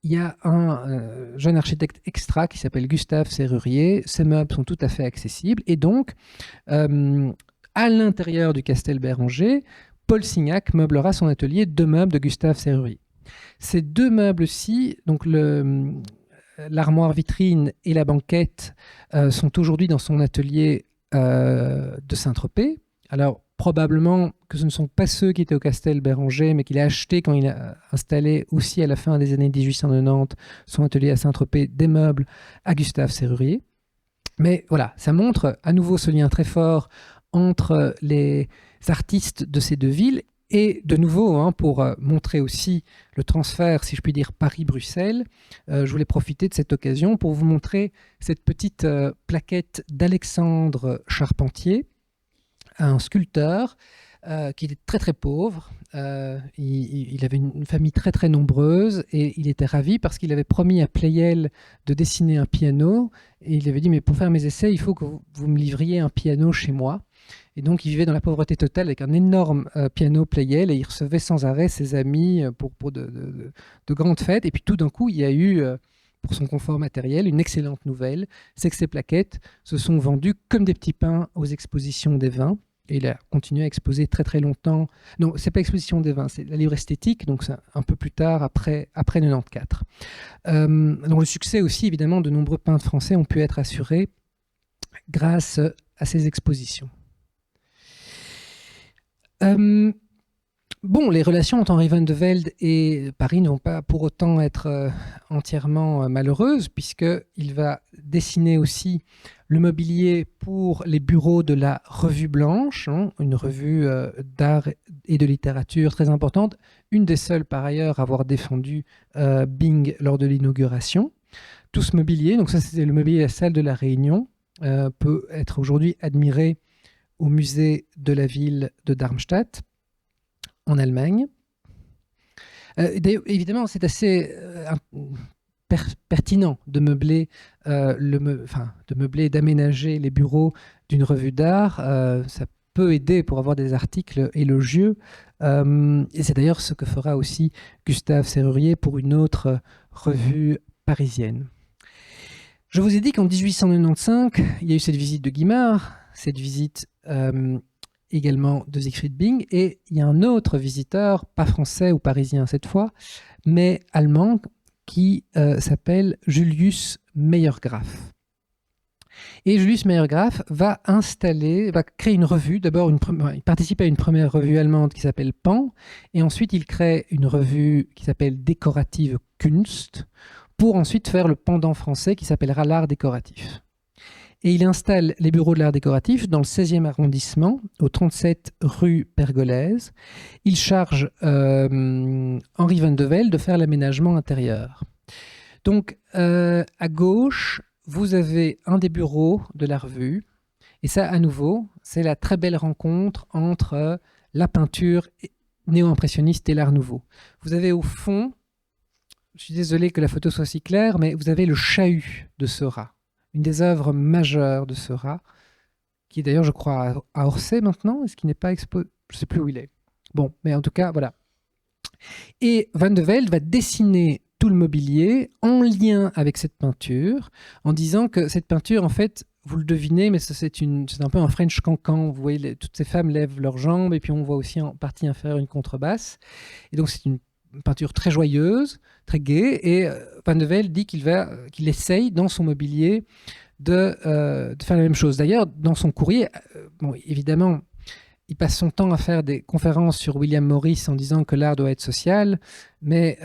il y a un jeune architecte extra qui s'appelle Gustave Serrurier. Ces meubles sont tout à fait accessibles. Et donc, à l'intérieur du Castel Béranger, Paul Signac meublera son atelier de meubles de Gustave Serrurier. Ces deux meubles-ci, donc l'armoire vitrine et la banquette, sont aujourd'hui dans son atelier de Saint-Tropez. Alors, probablement que ce ne sont pas ceux qui étaient au Castel Béranger, mais qu'il a acheté quand il a installé aussi à la fin des années 1890 son atelier à Saint-Tropez des meubles à Gustave Serrurier. Mais voilà, ça montre à nouveau ce lien très fort entre les artistes de ces deux villes. Et de nouveau, hein, pour montrer aussi le transfert, si je puis dire, Paris-Bruxelles, je voulais profiter de cette occasion pour vous montrer cette petite plaquette d'Alexandre Charpentier, un sculpteur qui était très très pauvre. Il avait une famille très très nombreuse et il était ravi parce qu'il avait promis à Pleyel de dessiner un piano. Et il avait dit, mais pour faire mes essais, il faut que vous me livriez un piano chez moi. Et donc, il vivait dans la pauvreté totale avec un énorme piano Pleyel et il recevait sans arrêt ses amis pour de grandes fêtes. Et puis tout d'un coup, il y a eu pour son confort matériel, une excellente nouvelle, c'est que ces plaquettes se sont vendues comme des petits pains aux expositions des vins. Et il a continué à exposer très très longtemps. Non, c'est pas l'exposition des vins, c'est la livre esthétique, donc c'est un peu plus tard, après 94. Donc le succès aussi, évidemment, de nombreux peintres français ont pu être assurés grâce à ces expositions. Bon, les relations entre Henri van de Velde et Paris ne vont pas pour autant être entièrement malheureuses, puisqu'il va dessiner aussi le mobilier pour les bureaux de la Revue Blanche, hein, une revue d'art et de littérature très importante, une des seules par ailleurs à avoir défendu Bing lors de l'inauguration. Tout ce mobilier, donc ça c'était le mobilier de la salle de la Réunion, peut être aujourd'hui admiré au musée de la ville de Darmstadt, en Allemagne. Évidemment, c'est assez pertinent de meubler, d'aménager les bureaux d'une revue d'art. Ça peut aider pour avoir des articles élogieux. Et c'est d'ailleurs ce que fera aussi Gustave Serrurier pour une autre revue parisienne. Je vous ai dit qu'en 1895, il y a eu cette visite de Guimard, cette visite également de Siegfried Bing, et il y a un autre visiteur, pas français ou parisien cette fois, mais allemand, qui s'appelle Julius Meyergraff. Et Julius Meyergraff va créer une revue. D'abord, il participe à une première revue allemande qui s'appelle Pan, et ensuite il crée une revue qui s'appelle Dekorative Kunst, pour ensuite faire le pendant français qui s'appellera l'art décoratif. Et il installe les bureaux de l'art décoratif dans le 16e arrondissement, au 37 rue Pergolèse. Il charge Henri van de Velde de faire l'aménagement intérieur. Donc, à gauche, vous avez un des bureaux de la revue. Et ça, à nouveau, c'est la très belle rencontre entre la peinture néo-impressionniste et l'art nouveau. Vous avez au fond, je suis désolé que la photo soit si claire, mais vous avez le chahut de Seurat. Une des œuvres majeures de Seurat, qui est d'ailleurs, je crois, à Orsay maintenant. Est-ce qu'il n'est pas exposé? Je ne sais plus où il est. Bon, mais en tout cas, voilà. Et Van de Velde va dessiner tout le mobilier en lien avec cette peinture, en disant que cette peinture, en fait, vous le devinez, mais c'est un peu un French cancan. Vous voyez, toutes ces femmes lèvent leurs jambes, et puis on voit aussi en partie inférieure une contrebasse. Et donc, c'est une peinture très joyeuse, très gaie, et Van de Velde dit qu'il essaye dans son mobilier de faire la même chose. D'ailleurs, dans son courrier, évidemment, il passe son temps à faire des conférences sur William Morris en disant que l'art doit être social, mais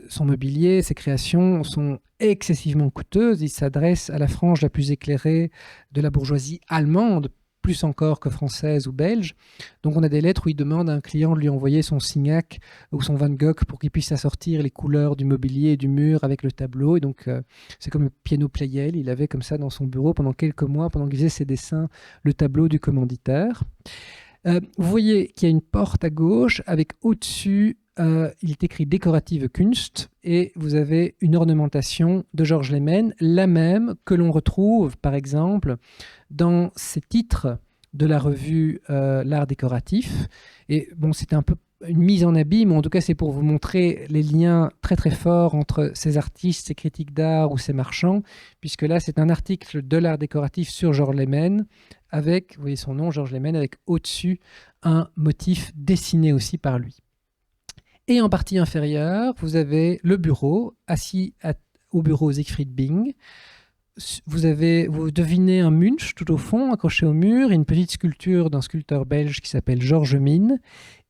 son mobilier, ses créations sont excessivement coûteuses. Il s'adresse à la frange la plus éclairée de la bourgeoisie allemande, plus encore que française ou belge. Donc on a des lettres où il demande à un client de lui envoyer son Signac ou son Van Gogh pour qu'il puisse assortir les couleurs du mobilier et du mur avec le tableau. Et donc c'est comme le piano Pleyel, il avait comme ça dans son bureau pendant quelques mois, pendant qu'il faisait ses dessins, le tableau du commanditaire. Vous voyez qu'il y a une porte à gauche avec au-dessus, il est écrit Décorative Kunst, et vous avez une ornementation de Georges Lehmann, la même que l'on retrouve par exemple dans ces titres de la revue L'Art décoratif. Et bon, c'était un peu une mise en abîme, mais en tout cas c'est pour vous montrer les liens très très forts entre ces artistes, ces critiques d'art ou ces marchands, puisque là c'est un article de l'art décoratif sur Georges Lehmann, avec, vous voyez son nom, Georges Lehmann, avec au-dessus un motif dessiné aussi par lui. Et en partie inférieure, vous avez le bureau, assis au bureau Siegfried Bing. Vous devinez un Munch tout au fond, accroché au mur, et une petite sculpture d'un sculpteur belge qui s'appelle Georges Mine.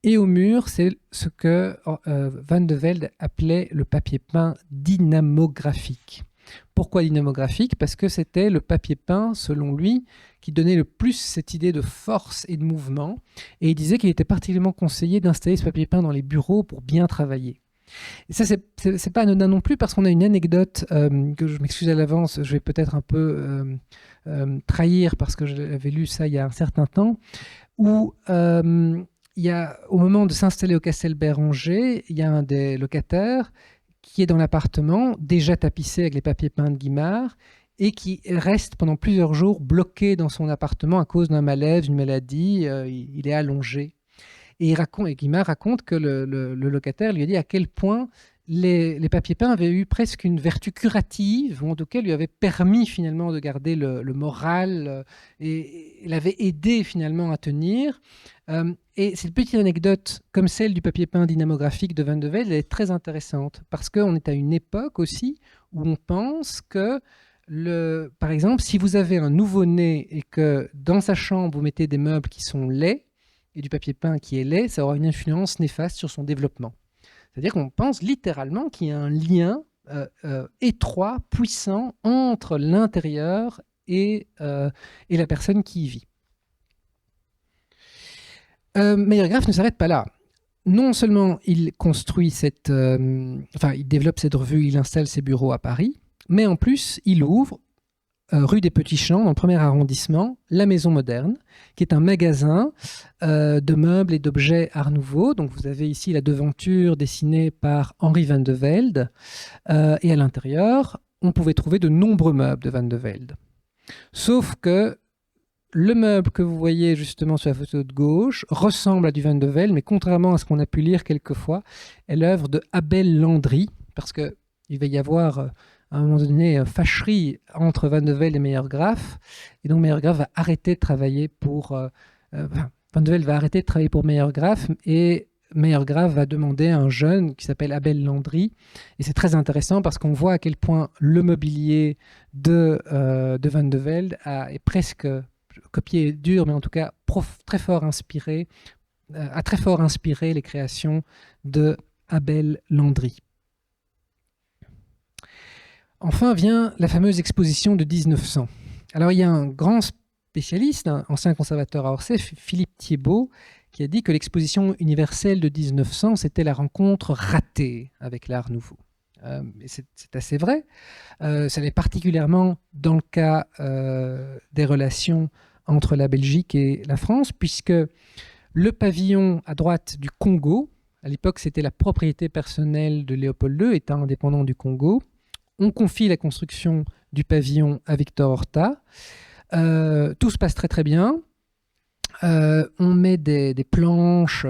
Et au mur, c'est ce que Van de Velde appelait le papier peint dynamographique. Pourquoi dynamographique? Parce que c'était le papier peint, selon lui, qui donnait le plus cette idée de force et de mouvement. Et il disait qu'il était particulièrement conseillé d'installer ce papier peint dans les bureaux pour bien travailler. Et ça, c'est pas anodin non plus, parce qu'on a une anecdote que je m'excuse à l'avance, je vais peut-être un peu trahir, parce que j'avais lu ça il y a un certain temps, où il y a, au moment de s'installer au Castel Béranger, il y a un des locataires qui est dans l'appartement, déjà tapissé avec les papiers peints de Guimard, et qui reste pendant plusieurs jours bloqué dans son appartement à cause d'un malaise, d'une maladie, il est allongé. Et Guimard raconte que le locataire lui a dit à quel point les papiers peints avaient eu presque une vertu curative, ou en tout cas lui avaient permis finalement de garder le moral et l'avaient aidé finalement à tenir. Et cette petite anecdote, comme celle du papier peint dynamographique de Van de Velde, elle est très intéressante parce qu'on est à une époque aussi où on pense que, par exemple, si vous avez un nouveau-né et que dans sa chambre vous mettez des meubles qui sont laids et du papier peint qui est laid, ça aura une influence néfaste sur son développement. C'est-à-dire qu'on pense littéralement qu'il y a un lien étroit, puissant entre l'intérieur et la personne qui y vit. Meyergraff ne s'arrête pas là. Non seulement il construit il développe cette revue, il installe ses bureaux à Paris, mais en plus il ouvre rue des Petits Champs, dans le premier arrondissement, la Maison Moderne, qui est un magasin de meubles et d'objets Art Nouveau. Donc vous avez ici la devanture dessinée par Henri Van de Velde, et à l'intérieur, on pouvait trouver de nombreux meubles de Van de Velde. Sauf que le meuble que vous voyez justement sur la photo de gauche ressemble à du Van de Velde, mais contrairement à ce qu'on a pu lire quelquefois, est l'œuvre de Abel Landry, parce qu'il va y avoir à un moment donné fâcherie entre Van de Velde et Meyergraff, et donc Meyergraff va arrêter de travailler pour Van de Velde va arrêter de travailler pour Meyergraff, et Meyergraff va demander à un jeune qui s'appelle Abel Landry, et c'est très intéressant parce qu'on voit à quel point le mobilier de Van de Velde est presque copié dur, mais en tout cas très fort inspiré, a très fort inspiré les créations de Abel Landry. Enfin vient la fameuse exposition de 1900. Alors il y a un grand spécialiste, un ancien conservateur à Orsay, Philippe Thiebaud, qui a dit que l'exposition universelle de 1900, c'était la rencontre ratée avec l'Art Nouveau. C'est assez vrai. Ça l'est particulièrement dans le cas des relations entre la Belgique et la France, puisque le pavillon à droite du Congo, à l'époque c'était la propriété personnelle de Léopold II, État indépendant du Congo. On confie la construction du pavillon à Victor Horta. Tout se passe très très bien. On met des planches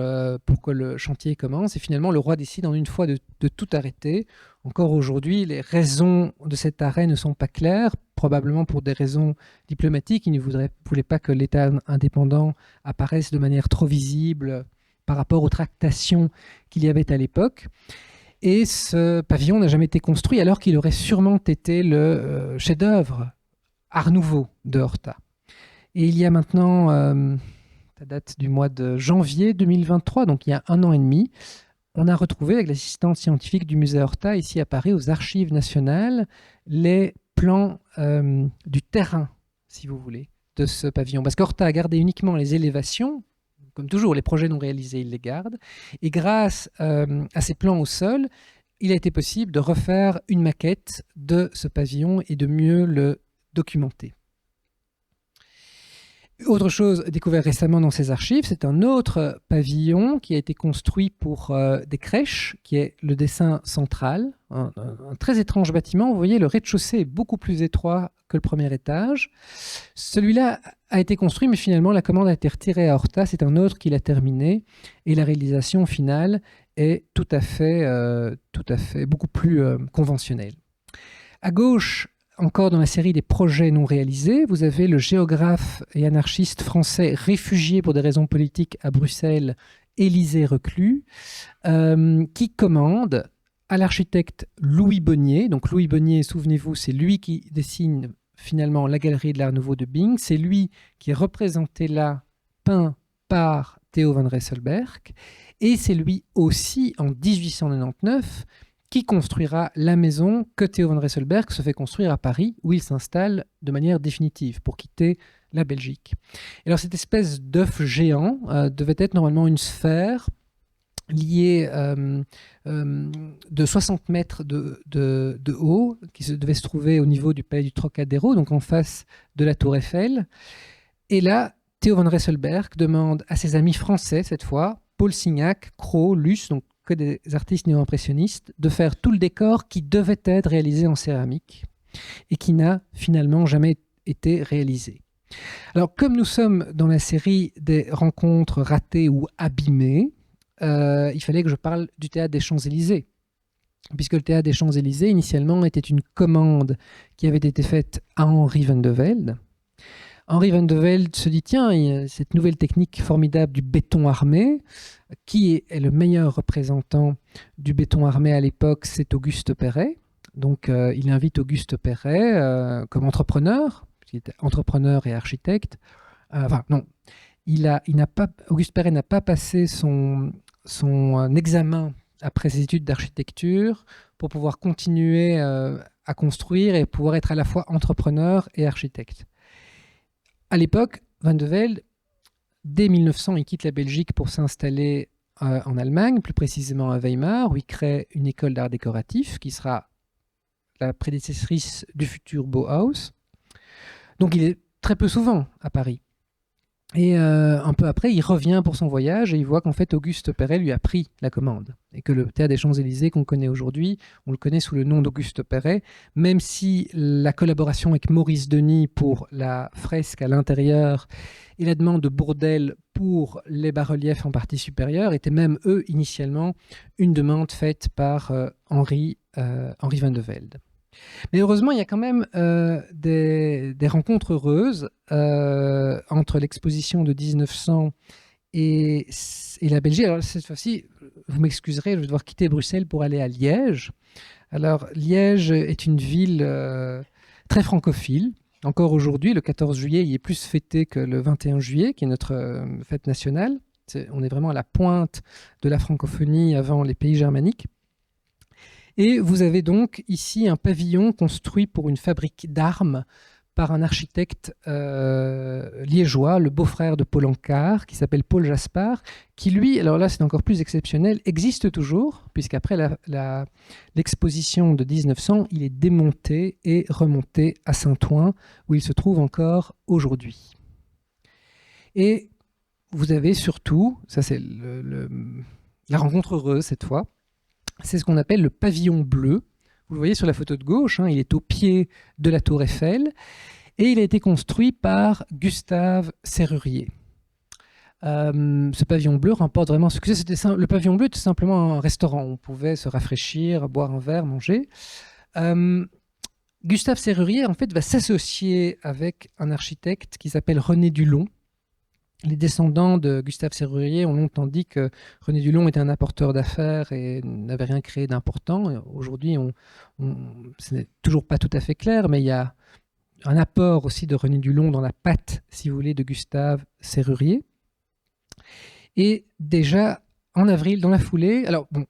pour que le chantier commence, et finalement le roi décide en une fois de tout arrêter. Encore aujourd'hui, les raisons de cet arrêt ne sont pas claires, probablement pour des raisons diplomatiques. Il ne voulait pas que l'État indépendant apparaisse de manière trop visible par rapport aux tractations qu'il y avait à l'époque. Et ce pavillon n'a jamais été construit, alors qu'il aurait sûrement été le chef-d'œuvre Art Nouveau de Horta. Et il y a maintenant, ça date du mois de janvier 2023, donc il y a 1 an et demi, on a retrouvé avec l'assistante scientifique du musée Horta, ici à Paris, aux Archives nationales, les plans du terrain, si vous voulez, de ce pavillon. Parce qu'Horta a gardé uniquement les élévations. Comme toujours, les projets non réalisés, il les garde. Et grâce à ces plans au sol, il a été possible de refaire une maquette de ce pavillon et de mieux le documenter. Autre chose découverte récemment dans ces archives, c'est un autre pavillon qui a été construit pour des crèches, qui est le dessin central. Un très étrange bâtiment. Vous voyez, le rez-de-chaussée est beaucoup plus étroit que le premier étage. Celui-là a été construit, mais finalement, la commande a été retirée à Horta. C'est un autre qui l'a terminé. Et la réalisation finale est tout à fait beaucoup plus conventionnelle. À gauche, encore dans la série des projets non réalisés, vous avez le géographe et anarchiste français réfugié pour des raisons politiques à Bruxelles, Élisée Reclus, qui commande à l'architecte Louis Bonnier. Donc Louis Bonnier, souvenez-vous, c'est lui qui dessine finalement la galerie de l'Art Nouveau de Bing. C'est lui qui est représenté là, peint par Theo van Rysselbergh. Et c'est lui aussi, en 1899, qui construira la maison que Theo van Rysselbergh se fait construire à Paris, où il s'installe de manière définitive pour quitter la Belgique. Et alors cette espèce d'œuf géant devait être normalement une sphère liée de 60 mètres de haut, qui devait se trouver au niveau du palais du Trocadéro, donc en face de la Tour Eiffel. Et là, Theo van Rysselbergh demande à ses amis français, cette fois, Paul Signac, Cros, Luce, donc que des artistes néo-impressionnistes, de faire tout le décor qui devait être réalisé en céramique et qui n'a finalement jamais été réalisé. Alors, comme nous sommes dans la série des rencontres ratées ou abîmées, il fallait que je parle du théâtre des Champs-Élysées. puisque le théâtre des Champs-Élysées, initialement, était une commande qui avait été faite à Henri van de Velde. Henri van de Velde se dit, tiens, il y a cette nouvelle technique formidable du béton armé. Qui est le meilleur représentant du béton armé à l'époque? C'est Auguste Perret. Donc, il invite Auguste Perret comme entrepreneur, puisqu'il était entrepreneur et architecte. Non, Auguste Perret n'a pas passé son examen après ses études d'architecture pour pouvoir continuer à construire et pouvoir être à la fois entrepreneur et architecte. À l'époque, Van de Velde, dès 1900, il quitte la Belgique pour s'installer en Allemagne, plus précisément à Weimar, où il crée une école d'art décoratif qui sera la prédécessrice du futur Bauhaus. Donc il est très peu souvent à Paris. Et un peu après, il revient pour son voyage et il voit qu'en fait, Auguste Perret lui a pris la commande. Et que le théâtre des Champs-Élysées qu'on connaît aujourd'hui, on le connaît sous le nom d'Auguste Perret, même si la collaboration avec Maurice Denis pour la fresque à l'intérieur et la demande de Bourdelle pour les bas-reliefs en partie supérieure étaient même, eux, initialement, une demande faite par Henri van de Velde. Mais heureusement, il y a quand même des rencontres heureuses entre l'exposition de 1900 et la Belgique. Alors cette fois-ci, vous m'excuserez, je vais devoir quitter Bruxelles pour aller à Liège. Alors Liège est une ville très francophile. Encore aujourd'hui, le 14 juillet, il est plus fêté que le 21 juillet, qui est notre fête nationale. On est vraiment à la pointe de la francophonie avant les pays germaniques. Et vous avez donc ici un pavillon construit pour une fabrique d'armes par un architecte liégeois, le beau-frère de Paul Ancar, qui s'appelle Paul Jaspard, qui lui, alors là c'est encore plus exceptionnel, existe toujours, puisqu'après l'exposition de 1900, il est démonté et remonté à Saint-Ouen, où il se trouve encore aujourd'hui. Et vous avez surtout, ça c'est la rencontre heureuse cette fois, c'est ce qu'on appelle le pavillon bleu. Vous le voyez sur la photo de gauche, il est au pied de la tour Eiffel et il a été construit par Gustave Serrurier. Ce pavillon bleu remporte vraiment succès. Le pavillon bleu était simplement un restaurant. On pouvait se rafraîchir, boire un verre, manger. Gustave Serrurier, en fait, va s'associer avec un architecte qui s'appelle René Dulon. Les descendants de Gustave Serrurier ont longtemps dit que René Dulon était un apporteur d'affaires et n'avait rien créé d'important. Aujourd'hui, ce n'est toujours pas tout à fait clair, mais il y a un apport aussi de René Dulon dans la patte, si vous voulez, de Gustave Serrurier. Et déjà, en avril, dans la foulée,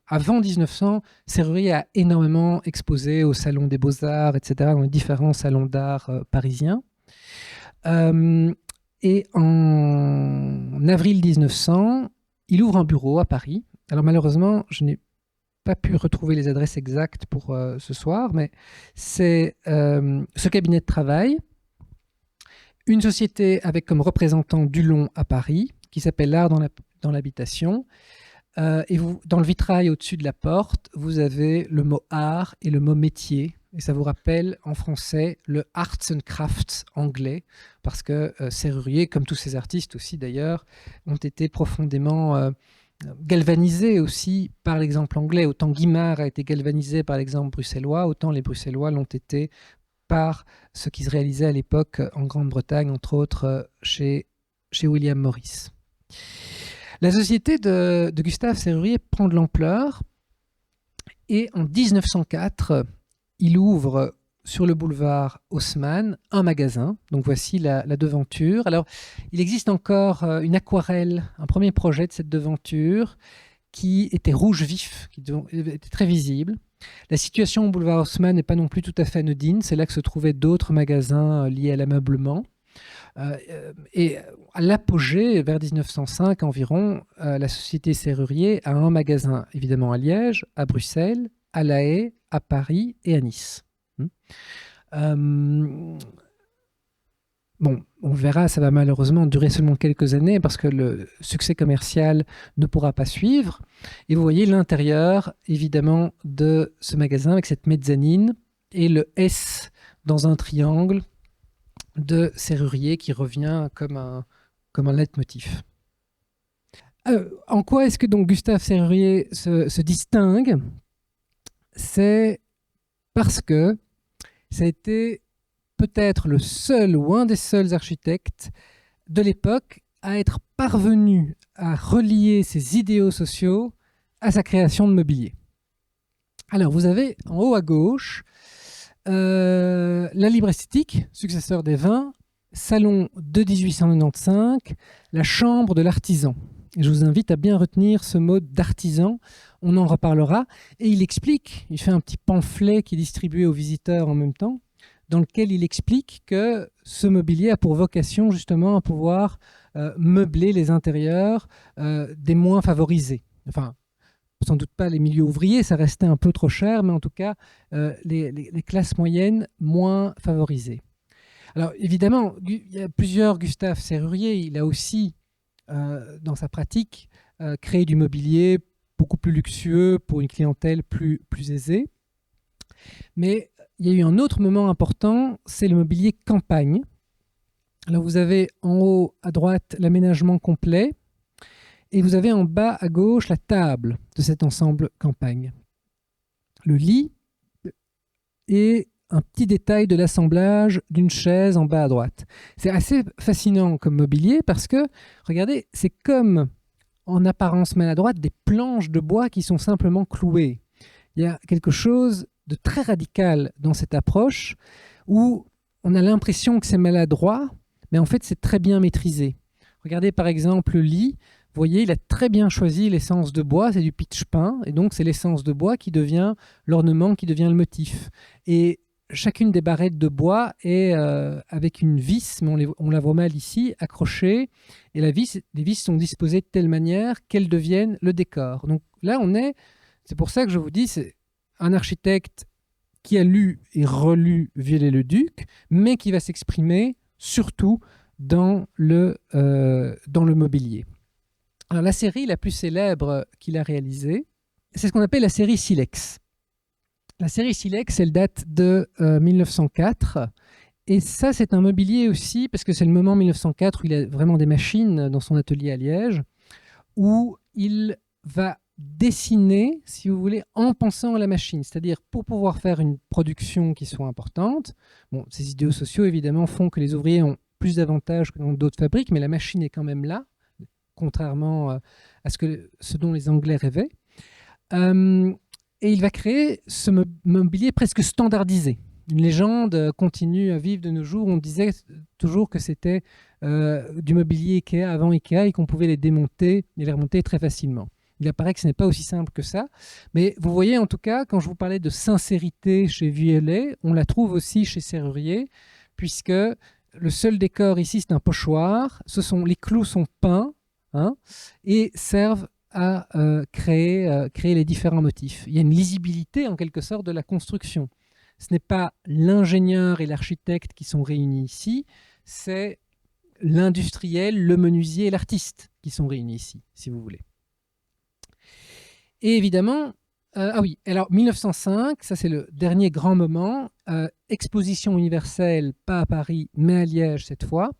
avant 1900, Serrurier a énormément exposé au Salon des Beaux-Arts, etc., dans les différents salons d'art parisiens. Et en avril 1900, il ouvre un bureau à Paris. Alors malheureusement, je n'ai pas pu retrouver les adresses exactes pour ce soir, mais c'est ce cabinet de travail, une société avec comme représentant Dulon à Paris, qui s'appelle l'Art dans l'habitation. Et dans le vitrail au-dessus de la porte, vous avez le mot art et le mot métier. Et ça vous rappelle en français le Arts and Crafts anglais, parce que Serrurier, comme tous ces artistes aussi d'ailleurs, ont été profondément galvanisés aussi par l'exemple anglais. Autant Guimard a été galvanisé par l'exemple bruxellois, autant les Bruxellois l'ont été par ce qui se réalisait à l'époque en Grande-Bretagne, entre autres chez William Morris. La société de Gustave Serrurier prend de l'ampleur et en 1904, il ouvre sur le boulevard Haussmann un magasin. Donc voici la devanture. Alors, il existe encore une aquarelle, un premier projet de cette devanture qui était rouge vif, qui était très visible. La situation au boulevard Haussmann n'est pas non plus tout à fait anodine. C'est là que se trouvaient d'autres magasins liés à l'ameublement. Et à l'apogée, vers 1905 environ, la société Serrurier a un magasin évidemment à Liège, à Bruxelles, à La Haye, à Paris et à Nice. Bon, on verra, ça va malheureusement durer seulement quelques années parce que le succès commercial ne pourra pas suivre. Et vous voyez l'intérieur, évidemment, de ce magasin avec cette mezzanine et le S dans un triangle de Serrurier qui revient comme un leitmotiv. En quoi est-ce que donc Gustave Serrurier se distingue ? c'est parce que ça a été peut-être le seul ou un des seuls architectes de l'époque à être parvenu à relier ses idéaux sociaux à sa création de mobilier. Alors, vous avez en haut à gauche la Libre Esthétique, successeur des Vins, salon de 1895, la chambre de l'artisan. Et je vous invite à bien retenir ce mot d'artisan, on en reparlera. Et il explique, il fait un petit pamphlet qui est distribué aux visiteurs en même temps, dans lequel il explique que ce mobilier a pour vocation justement à pouvoir meubler les intérieurs des moins favorisés. Enfin, sans doute pas les milieux ouvriers, ça restait un peu trop cher, mais en tout cas les classes moyennes moins favorisées. Alors évidemment, il y a plusieurs Gustave Serrurier, il a aussi dans sa pratique créé du mobilier beaucoup plus luxueux pour une clientèle plus aisée. Mais il y a eu un autre moment important, c'est le mobilier campagne. Alors vous avez en haut à droite l'aménagement complet et vous avez en bas à gauche la table de cet ensemble campagne. Le lit et un petit détail de l'assemblage d'une chaise en bas à droite. C'est assez fascinant comme mobilier parce que, regardez, c'est comme en apparence maladroite des planches de bois qui sont simplement clouées. Il y a quelque chose de très radical dans cette approche où on a l'impression que c'est maladroit, mais en fait c'est très bien maîtrisé. Regardez par exemple le lit, vous voyez, il a très bien choisi l'essence de bois, c'est du pitch pin, et donc c'est l'essence de bois qui devient l'ornement, qui devient le motif. Et chacune des barrettes de bois est avec une vis, mais on la voit mal ici, accrochée, et les vis sont disposées de telle manière qu'elles deviennent le décor. Donc là c'est pour ça que je vous dis, c'est un architecte qui a lu et relu Viollet-le-Duc, mais qui va s'exprimer surtout dans le mobilier. Alors, la série la plus célèbre qu'il a réalisée, c'est ce qu'on appelle la série Silex. La série Silex, elle date de 1904. Et ça, c'est un mobilier aussi, parce que c'est le moment 1904 où il a vraiment des machines dans son atelier à Liège, où il va dessiner, si vous voulez, en pensant à la machine. C'est-à-dire, pour pouvoir faire une production qui soit importante, bon, ces idéaux sociaux, évidemment, font que les ouvriers ont plus d'avantages que dans d'autres fabriques, mais la machine est quand même là, contrairement à ce dont les Anglais rêvaient. Et il va créer ce mobilier presque standardisé. Une légende continue à vivre de nos jours. On disait toujours que c'était du mobilier Ikea avant Ikea et qu'on pouvait les démonter et les remonter très facilement. Il apparaît que ce n'est pas aussi simple que ça. Mais vous voyez, en tout cas, quand je vous parlais de sincérité chez Viollet, on la trouve aussi chez Serrurier, puisque le seul décor ici, c'est un pochoir. Les clous sont peints et servent à créer les différents motifs. Il y a une lisibilité, en quelque sorte, de la construction. Ce n'est pas l'ingénieur et l'architecte qui sont réunis ici, c'est l'industriel, le menuisier et l'artiste qui sont réunis ici, si vous voulez. Et évidemment, alors 1905, ça c'est le dernier grand moment, exposition universelle, pas à Paris, mais à Liège cette fois,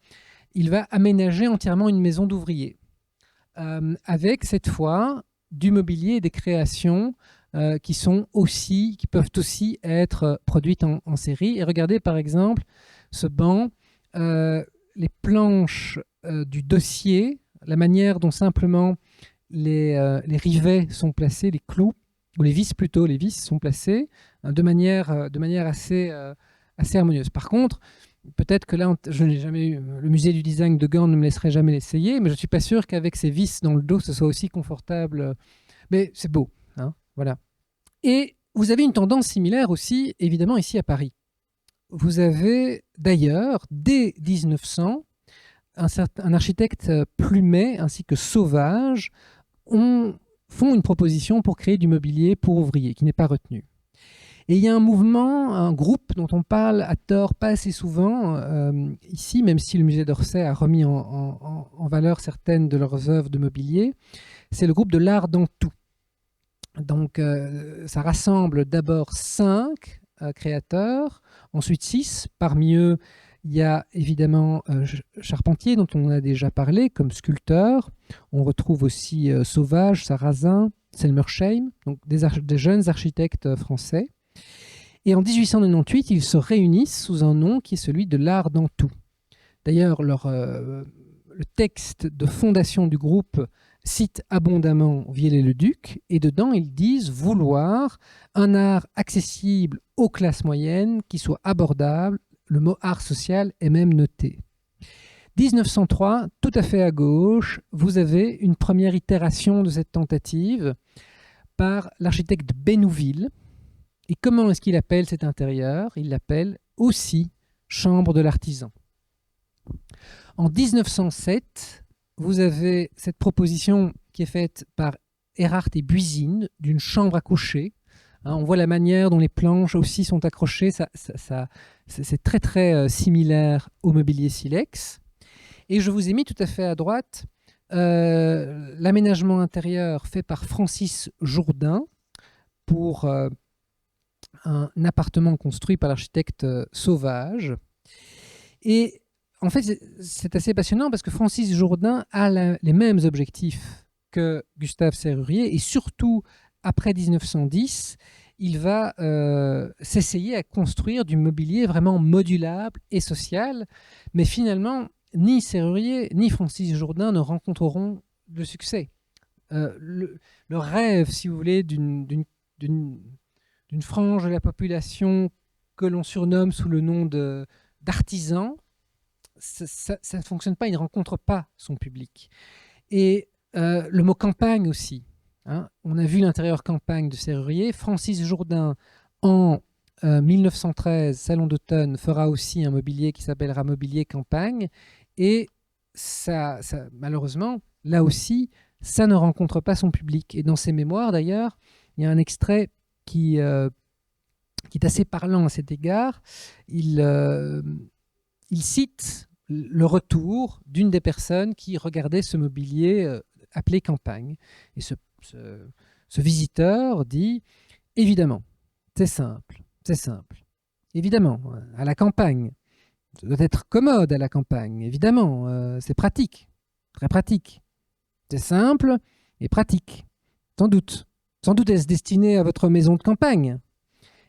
il va aménager entièrement une maison d'ouvriers, avec cette fois du mobilier et des créations qui peuvent aussi être produites en série. Et regardez par exemple ce banc, les planches du dossier, la manière dont simplement les rivets sont placés, les clous, ou les vis plutôt, les vis sont placés de manière assez harmonieuse. Par contre, peut-être que là, je n'ai jamais eu, le musée du design de Gand ne me laisserait jamais l'essayer, mais je ne suis pas sûr qu'avec ces vis dans le dos, ce soit aussi confortable. Mais c'est beau, voilà. Et vous avez une tendance similaire aussi, évidemment, ici à Paris. Vous avez d'ailleurs, dès 1900, un architecte Plumet ainsi que Sauvage font une proposition pour créer du mobilier pour ouvriers, qui n'est pas retenu. Et il y a un mouvement, un groupe dont on parle à tort pas assez souvent ici, même si le musée d'Orsay a remis en valeur certaines de leurs œuvres de mobilier, c'est le groupe de l'art dans tout. Donc ça rassemble d'abord 5 créateurs, ensuite 6, parmi eux il y a évidemment Charpentier, dont on a déjà parlé, comme sculpteur. On retrouve aussi Sauvage, Sarrazin, Selmersheim, donc des jeunes architectes français. Et en 1898, ils se réunissent sous un nom qui est celui de l'Art dans tout. D'ailleurs, le texte de fondation du groupe cite abondamment Viollet-le-Duc, et dedans, ils disent vouloir un art accessible aux classes moyennes, qui soit abordable. Le mot art social est même noté. 1903, tout à fait à gauche, vous avez une première itération de cette tentative par l'architecte Bénouville. Et comment est-ce qu'il appelle cet intérieur? Il l'appelle aussi chambre de l'artisan. En 1907, vous avez cette proposition qui est faite par Erhardt et Buisine d'une chambre à coucher. On voit la manière dont les planches aussi sont accrochées. C'est très très similaire au mobilier silex. Et je vous ai mis tout à fait à droite l'aménagement intérieur fait par Francis Jourdain pour un appartement construit par l'architecte Sauvage. Et en fait, c'est assez passionnant parce que Francis Jourdain a les mêmes objectifs que Gustave Serrurier, et surtout après 1910, il va s'essayer à construire du mobilier vraiment modulable et social, mais finalement, ni Serrurier ni Francis Jourdain ne rencontreront le succès. Le rêve, si vous voulez, d'une frange de la population que l'on surnomme sous le nom d'artisans, ça ne fonctionne pas, il ne rencontre pas son public. Et le mot campagne aussi. On a vu l'intérieur campagne de Serrurier. Francis Jourdain, en 1913, Salon d'automne, fera aussi un mobilier qui s'appellera Mobilier Campagne. Et ça, malheureusement, là aussi, ça ne rencontre pas son public. Et dans ses mémoires, d'ailleurs, il y a un extrait qui est assez parlant à cet égard. Il cite le retour d'une des personnes qui regardait ce mobilier appelé Campagne. Et ce visiteur dit « Évidemment, c'est simple. Évidemment, à la campagne. Ça doit être commode à la campagne. Évidemment, c'est pratique, très pratique. C'est simple et pratique. Sans doute. Sans doute est-ce destiné à votre maison de campagne. »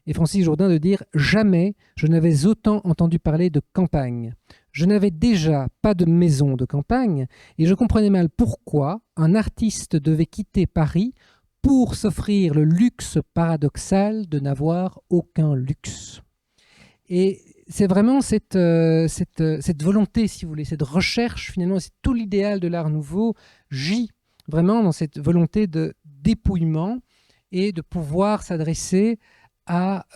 Et Francis Jourdain de dire « Jamais je n'avais autant entendu parler de campagne. Je n'avais déjà pas de maison de campagne et je comprenais mal pourquoi un artiste devait quitter Paris pour s'offrir le luxe paradoxal de n'avoir aucun luxe. » Et c'est vraiment cette volonté, si vous voulez, cette recherche, finalement, c'est tout l'idéal de l'Art nouveau, gît vraiment dans cette volonté de dépouillement et de pouvoir s'adresser à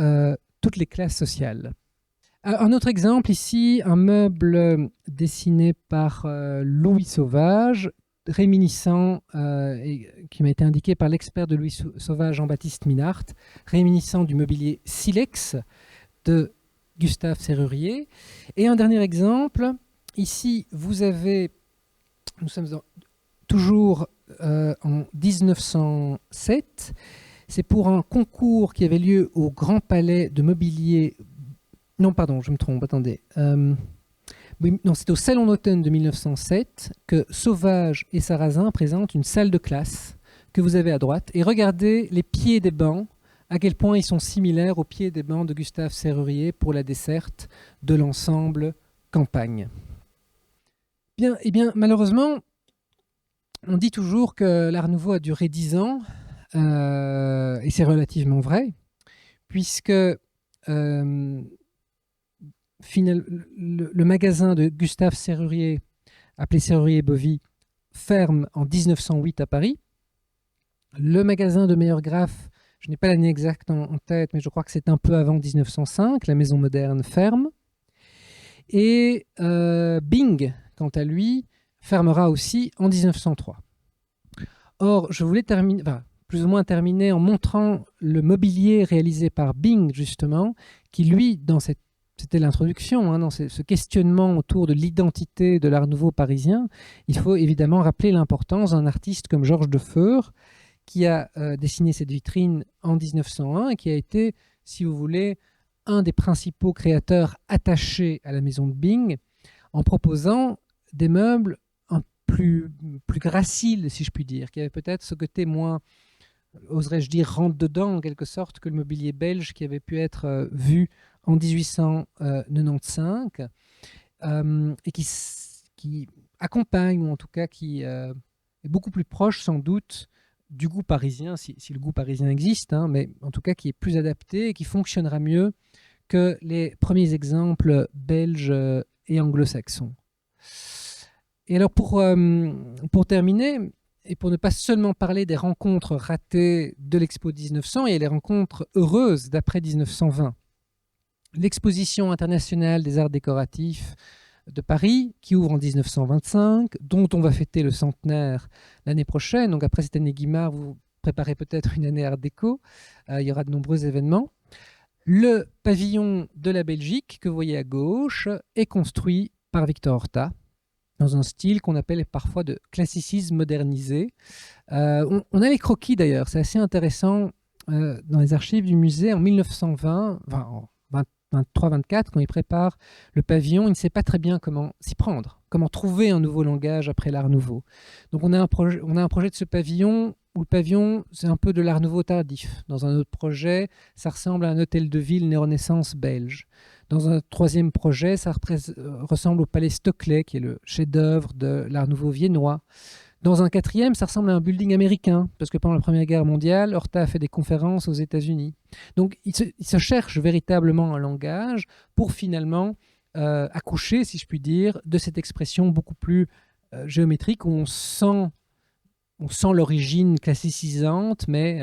toutes les classes sociales. Un autre exemple ici, un meuble dessiné par Louis Sauvage, réminiscent, qui m'a été indiqué par l'expert de Louis Sauvage, Jean-Baptiste Minart, réminiscent du mobilier silex de Gustave Serrurier. Et un dernier exemple, ici vous avez, nous sommes toujours en 1907, c'est pour un concours qui avait lieu au Grand Palais de Mobilier. Non, pardon, je me trompe, attendez. Oui, non, c'est au Salon d'automne de 1907 que Sauvage et Sarrazin présentent une salle de classe que vous avez à droite. Et regardez les pieds des bancs, à quel point ils sont similaires aux pieds des bancs de Gustave Serrurier pour la desserte de l'ensemble Campagne. Bien, eh bien, malheureusement, on dit toujours que l'Art nouveau a duré 10 ans. Et c'est relativement vrai, puisque le magasin de Gustave Serrurier, appelé Serrurier-Bovy, ferme en 1908 à Paris. Le magasin de Meilleur-Graphe, je n'ai pas l'année exacte en tête, mais je crois que c'est un peu avant 1905, la Maison Moderne ferme. Et Bing, quant à lui, fermera aussi en 1903. Or, je voulais terminer... plus ou moins terminé en montrant le mobilier réalisé par Bing, justement, qui lui, c'était l'introduction, dans ce questionnement autour de l'identité de l'Art nouveau parisien, il faut évidemment rappeler l'importance d'un artiste comme Georges Defeur, qui a dessiné cette vitrine en 1901 et qui a été, si vous voulez, un des principaux créateurs attachés à la maison de Bing, en proposant des meubles plus graciles, si je puis dire, qui avaient peut-être ce côté moins oserais-je dire, rentre dedans en quelque sorte que le mobilier belge qui avait pu être vu en 1895 et qui accompagne, ou en tout cas qui est beaucoup plus proche sans doute du goût parisien, si le goût parisien existe, hein, mais en tout cas qui est plus adapté et qui fonctionnera mieux que les premiers exemples belges et anglo-saxons. Et alors pour terminer, et pour ne pas seulement parler des rencontres ratées de l'Expo 1900, il y a les rencontres heureuses d'après 1920. L'exposition internationale des arts décoratifs de Paris, qui ouvre en 1925, dont on va fêter le centenaire l'année prochaine. Donc après cette année Guimard, vous préparez peut-être une année art déco. Il y aura de nombreux événements. Le pavillon de la Belgique, que vous voyez à gauche, est construit par Victor Horta, dans un style qu'on appelle parfois de classicisme modernisé. On a les croquis d'ailleurs, c'est assez intéressant, dans les archives du musée en 1920, enfin, en 23-24, quand il prépare le pavillon, il ne sait pas très bien comment s'y prendre, comment trouver un nouveau langage après l'Art Nouveau. Donc on a un projet de ce pavillon où le pavillon, c'est un peu de l'Art Nouveau tardif. Dans un autre projet, ça ressemble à un hôtel de ville néo-renaissance belge. Dans un troisième projet, ça ressemble au palais Stockley, qui est le chef-d'œuvre de l'Art Nouveau viennois. Dans un quatrième, ça ressemble à un building américain, parce que pendant la Première Guerre mondiale, Horta a fait des conférences aux États-Unis. Donc, il se cherche véritablement un langage pour finalement accoucher, si je puis dire, de cette expression beaucoup plus géométrique, où on sent l'origine classicisante, mais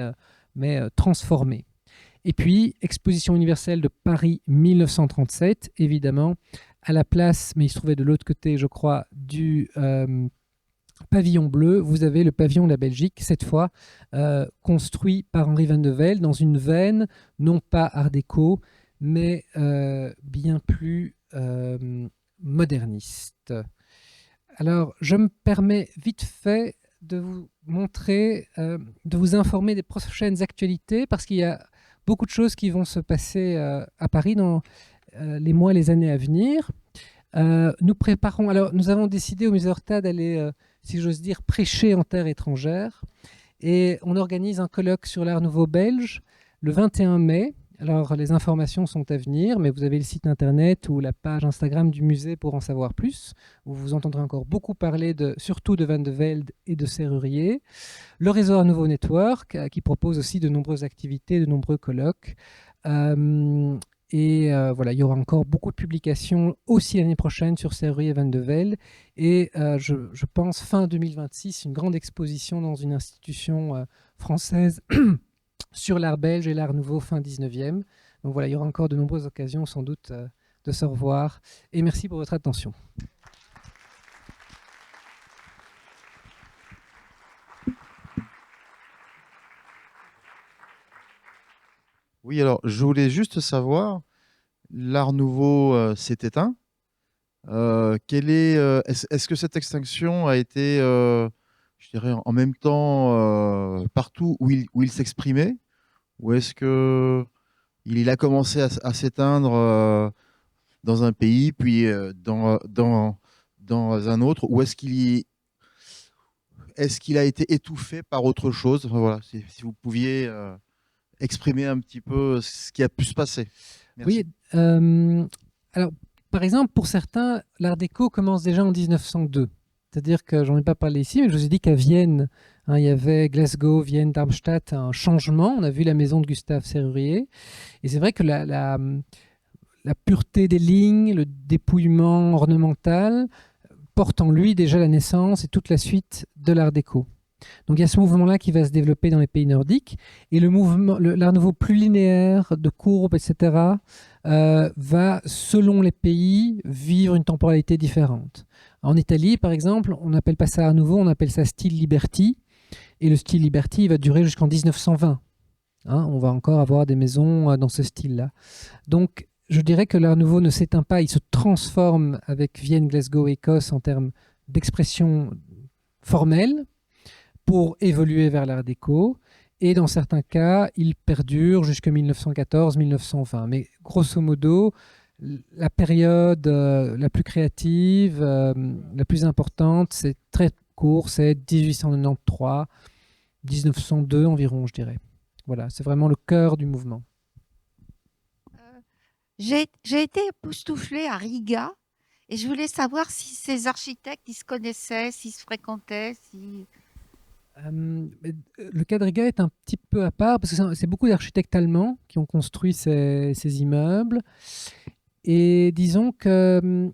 transformée. Et puis, Exposition universelle de Paris 1937, évidemment, à la place, mais il se trouvait de l'autre côté, je crois, du pavillon bleu, vous avez le pavillon de la Belgique, cette fois construit par Henri Van de Velde dans une veine, non pas art déco, mais bien plus moderniste. Alors, je me permets vite fait de vous montrer, de vous informer des prochaines actualités, parce qu'il y a beaucoup de choses qui vont se passer à Paris dans les mois et les années à venir. Nous avons décidé au Musée Horta d'aller, si j'ose dire, prêcher en terre étrangère. Et on organise un colloque sur l'art nouveau belge le 21 mai. Alors, les informations sont à venir, mais vous avez le site internet ou la page Instagram du musée pour en savoir plus, où vous entendrez encore beaucoup parler surtout de Van de Velde et de Serrurier. Le réseau Art Nouveau Network, qui propose aussi de nombreuses activités, de nombreux colloques. Voilà, il y aura encore beaucoup de publications aussi l'année prochaine sur Serrurier et Van de Velde. Et je pense fin 2026, une grande exposition dans une institution française sur l'art belge et l'art nouveau fin 19e. Donc voilà, il y aura encore de nombreuses occasions sans doute de se revoir. Et merci pour votre attention. Oui, alors je voulais juste savoir, l'Art Nouveau s'est éteint. Est-ce que cette extinction a été, je dirais, en même temps partout où il s'exprimait, ou est-ce que il a commencé à s'éteindre dans un pays, puis dans un autre, ou est-ce qu'il a été étouffé par autre chose? Enfin, voilà, si vous pouviez exprimer un petit peu ce qui a pu se passer. Merci. Oui, alors par exemple, pour certains, l'art déco commence déjà en 1902. C'est-à-dire que j'en ai pas parlé ici, mais je vous ai dit qu'à Vienne, il y avait Glasgow, Vienne, Darmstadt, un changement. On a vu la maison de Gustave Serrurier. Et c'est vrai que la pureté des lignes, le dépouillement ornemental porte en lui déjà la naissance et toute la suite de l'art déco. Donc il y a ce mouvement-là qui va se développer dans les pays nordiques, et l'art nouveau plus linéaire, de courbes, etc., va, selon les pays, vivre une temporalité différente. En Italie, par exemple, on n'appelle pas ça art nouveau, on appelle ça style liberty, et le style liberty va durer jusqu'en 1920. On va encore avoir des maisons dans ce style-là. Donc je dirais que l'art nouveau ne s'éteint pas, il se transforme avec Vienne, Glasgow, Écosse en termes d'expression formelle, pour évoluer vers l'art déco. Et dans certains cas, il perdure jusqu'en 1914-1920. Mais grosso modo, la période la plus créative, la plus importante, c'est très court, c'est 1893 1902 environ, je dirais. Voilà, c'est vraiment le cœur du mouvement. J'ai été époustouflée à Riga et je voulais savoir si ces architectes, ils se connaissaient, s'ils se fréquentaient, si... Le cas de Riga est un petit peu à part parce que c'est beaucoup d'architectes allemands qui ont construit ces immeubles. Et disons que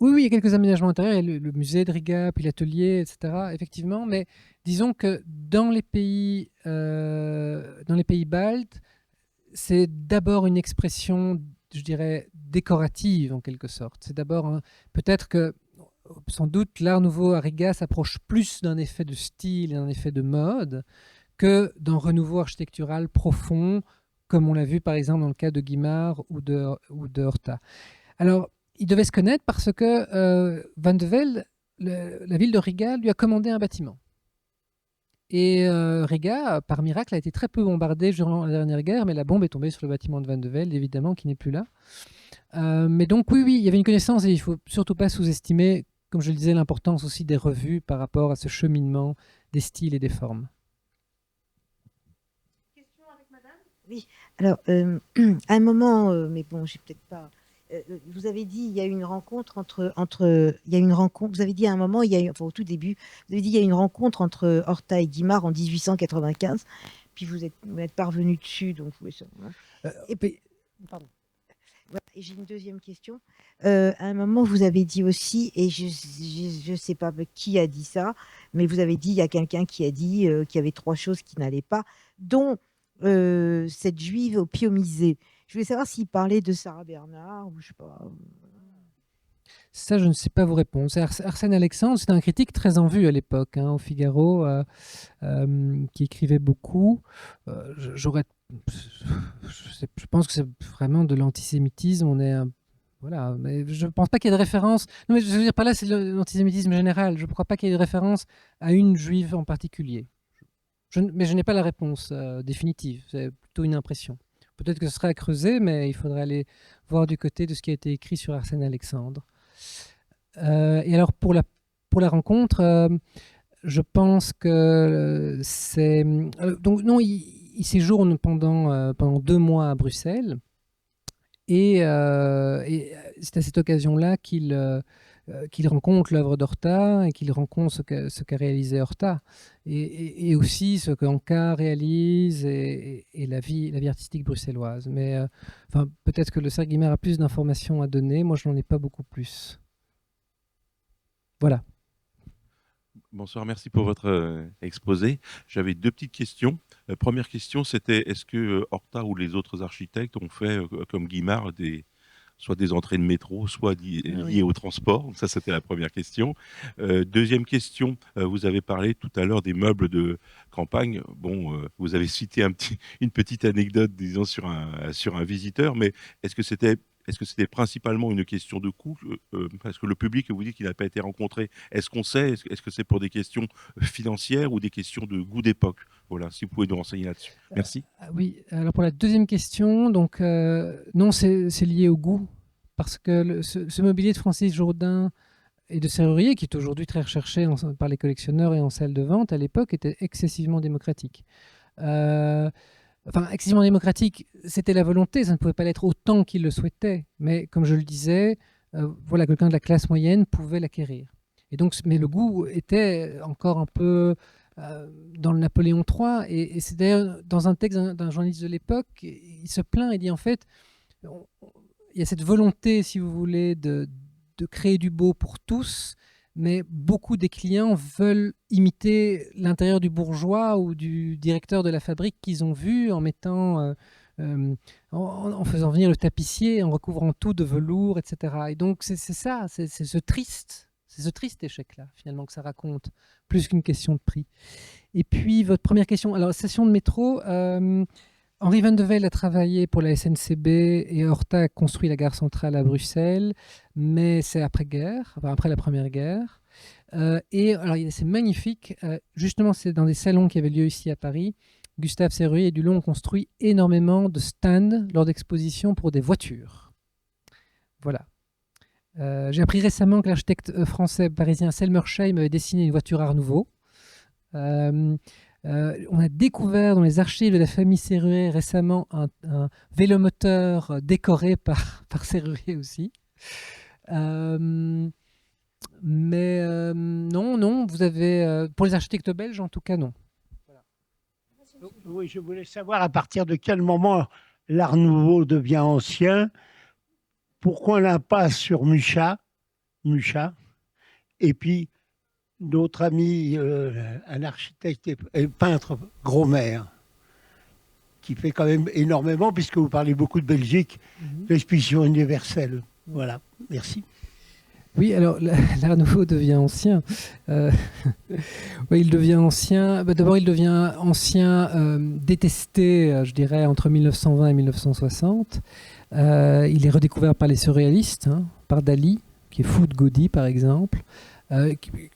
oui, il y a quelques aménagements intérieurs, il y a le musée de Riga, puis l'atelier, etc. Effectivement, mais disons que dans les pays baltes, c'est d'abord une expression, je dirais, décorative en quelque sorte. C'est d'abord peut-être que sans doute l'art nouveau à Riga s'approche plus d'un effet de style et d'un effet de mode que d'un renouveau architectural profond, comme on l'a vu par exemple dans le cas de Guimard ou de Horta. Alors, ils devaient se connaître parce que Van de Velde, la ville de Riga, lui a commandé un bâtiment. Et Riga, par miracle, a été très peu bombardée durant la dernière guerre, mais la bombe est tombée sur le bâtiment de Van de Velde, évidemment, qui n'est plus là. Mais donc oui, il y avait une connaissance et il ne faut surtout pas sous-estimer, comme je le disais, l'importance aussi des revues par rapport à ce cheminement des styles et des formes. Question avec madame ? Oui, alors, à un moment, mais bon, j'ai peut-être pas... vous avez dit, il y a une rencontre il y a une rencontre, vous avez dit à un moment, enfin, au tout début, vous avez dit, il y a une rencontre entre Horta et Guimard en 1895, puis vous êtes parvenu dessus, donc vous et puis, pardon. Voilà, et j'ai une deuxième question. À un moment, vous avez dit aussi, et je ne sais pas qui a dit ça, mais vous avez dit, il y a quelqu'un qui a dit qu'il y avait 3 choses qui n'allaient pas, dont cette juive opiumisée. Je voulais savoir s'il parlait de Sarah Bernard ou je sais pas. Ça, je ne sais pas vous répondre. Arsène Alexandre, c'était un critique très en vue à l'époque, au Figaro, qui écrivait beaucoup. Je pense que c'est vraiment de l'antisémitisme. Voilà, mais je ne pense pas qu'il y ait de référence. Non, mais je veux dire, par là, c'est l'antisémitisme général. Je ne crois pas qu'il y ait de référence à une juive en particulier. Mais je n'ai pas la réponse définitive. C'est plutôt une impression. Peut-être que ce serait à creuser, mais il faudrait aller voir du côté de ce qui a été écrit sur Arsène Alexandre. Et alors, pour la rencontre, je pense que c'est... donc, non, il séjourne pendant 2 mois à Bruxelles. Et c'est à cette occasion-là qu'il rencontre l'œuvre d'Horta et qu'il rencontre ce qu'a réalisé Horta. Et aussi ce qu'Anka réalise et la vie artistique bruxelloise. Mais peut-être que le Cercle Guimard a plus d'informations à donner. Moi, je n'en ai pas beaucoup plus. Voilà. Bonsoir, merci pour votre exposé. J'avais 2 petites questions. Première question, c'était est-ce que Horta ou les autres architectes ont fait, comme Guimard, soit des entrées de métro, soit liées au transport? Donc ça, c'était la première question. Deuxième question, vous avez parlé tout à l'heure des meubles de campagne. Bon, vous avez cité une petite anecdote, disons, sur un visiteur, mais est-ce que c'était principalement une question de coût? Parce que le public vous dit qu'il n'a pas été rencontré. Est-ce qu'on sait? Est-ce que c'est pour des questions financières ou des questions de goût d'époque? Voilà, si vous pouvez nous renseigner là-dessus. Merci. Oui, alors pour la deuxième question, donc non, c'est lié au goût. Parce que ce mobilier de Francis Jourdain et de Serrurier, qui est aujourd'hui très recherché par les collectionneurs et en salle de vente, à l'époque, était excessivement démocratique. Excessivement démocratique, c'était la volonté, ça ne pouvait pas l'être autant qu'il le souhaitait. Mais comme je le disais, voilà, quelqu'un de la classe moyenne pouvait l'acquérir. Et donc, mais le goût était encore un peu dans le Napoléon III. Et c'est d'ailleurs dans un texte d'un journaliste de l'époque, il se plaint et dit en fait, il y a cette volonté, si vous voulez, de créer du beau pour tous. Mais beaucoup des clients veulent imiter l'intérieur du bourgeois ou du directeur de la fabrique qu'ils ont vu en mettant, en faisant venir le tapissier, en recouvrant tout de velours, etc. Et donc c'est ça, c'est ce triste échec-là finalement que ça raconte, plus qu'une question de prix. Et puis votre première question, alors station de métro. Henri Van de Velde a travaillé pour la SNCB et Horta a construit la gare centrale à Bruxelles, mais c'est après-guerre, après la Première Guerre. Et alors c'est magnifique, justement c'est dans des salons qui avaient lieu ici à Paris. Gustave Serrurier et Dulong ont construit énormément de stands lors d'expositions pour des voitures. Voilà. J'ai appris récemment que l'architecte français parisien Selmersheim avait dessiné une voiture Art Nouveau. On a découvert dans les archives de la famille Serrurier récemment un vélomoteur décoré par Serrurier aussi. Non, vous avez pour les architectes belges en tout cas non. Oui, je voulais savoir à partir de quel moment l'Art Nouveau devient ancien. Pourquoi l'impasse sur Mucha, et puis notre ami, un architecte et peintre, Gromer, qui fait quand même énormément, puisque vous parlez beaucoup de Belgique, l'exposition universelle. Voilà, merci. Oui, alors l'Art Nouveau devient ancien. Oui, il devient ancien. D'abord, il devient ancien, détesté, je dirais, entre 1920 et 1960. Il est redécouvert par les surréalistes, hein, par Dali, qui est fou de Gaudí, par exemple,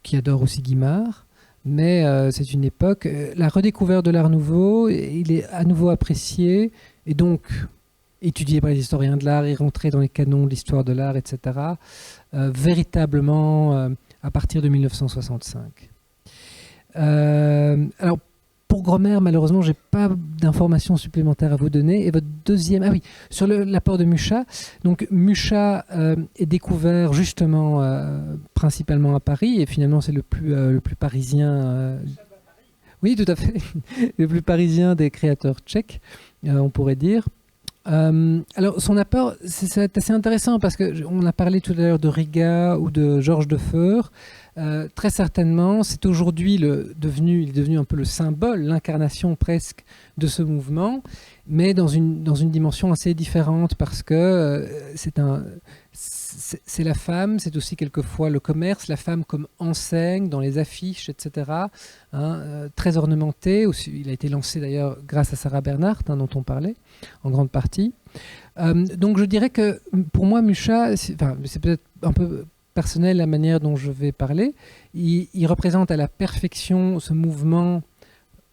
qui adore aussi Guimard. Mais c'est une époque. La redécouverte de l'Art Nouveau, il est à nouveau apprécié, et donc étudié par les historiens de l'art et rentré dans les canons de l'histoire de l'art, etc., véritablement à partir de 1965. Alors, pour Gromer, malheureusement, je n'ai pas d'informations supplémentaires à vous donner. Et votre deuxième... Ah oui, sur l'apport de Mucha. Donc, Mucha est découvert justement principalement à Paris, et finalement, c'est le plus parisien... Oui, tout à fait. Le plus parisien des créateurs tchèques, on pourrait dire. Alors, son apport, c'est assez intéressant parce qu'on a parlé tout à l'heure de Riga ou de Georges Defeur. Très certainement, c'est aujourd'hui il est devenu un peu le symbole, l'incarnation presque de ce mouvement, mais dans une dimension assez différente parce que c'est la femme, c'est aussi quelquefois le commerce, la femme comme enseigne dans les affiches, etc. Très ornementé. Il a été lancé d'ailleurs grâce à Sarah Bernhardt, dont on parlait en grande partie. Donc je dirais que pour moi, Mucha, c'est peut-être un peu personnel la manière dont je vais parler. Il représente à la perfection ce mouvement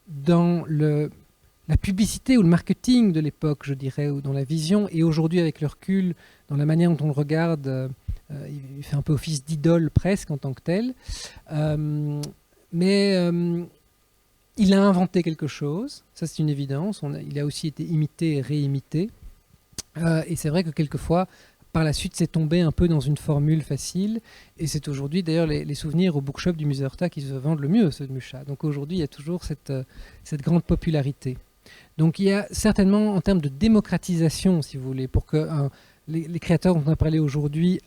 dans la publicité ou le marketing de l'époque, je dirais, ou dans la vision, et aujourd'hui avec le recul, dans la manière dont on le regarde, il fait un peu office d'idole presque en tant que tel. Mais il a inventé quelque chose, ça c'est une évidence. Il a aussi été imité et réimité. Et c'est vrai que quelquefois, par la suite, c'est tombé un peu dans une formule facile. Et c'est aujourd'hui, d'ailleurs, les souvenirs au bookshop du Musée Horta qui se vendent le mieux, ceux de Mucha. Donc aujourd'hui, il y a toujours cette grande popularité. Donc il y a certainement, en termes de démocratisation, si vous voulez, pour que les créateurs dont on a parlé aujourd'hui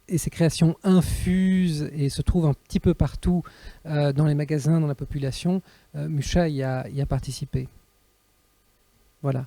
et ces créations infusent et se trouvent un petit peu partout dans les magasins, dans la population, Mucha y a participé. Voilà.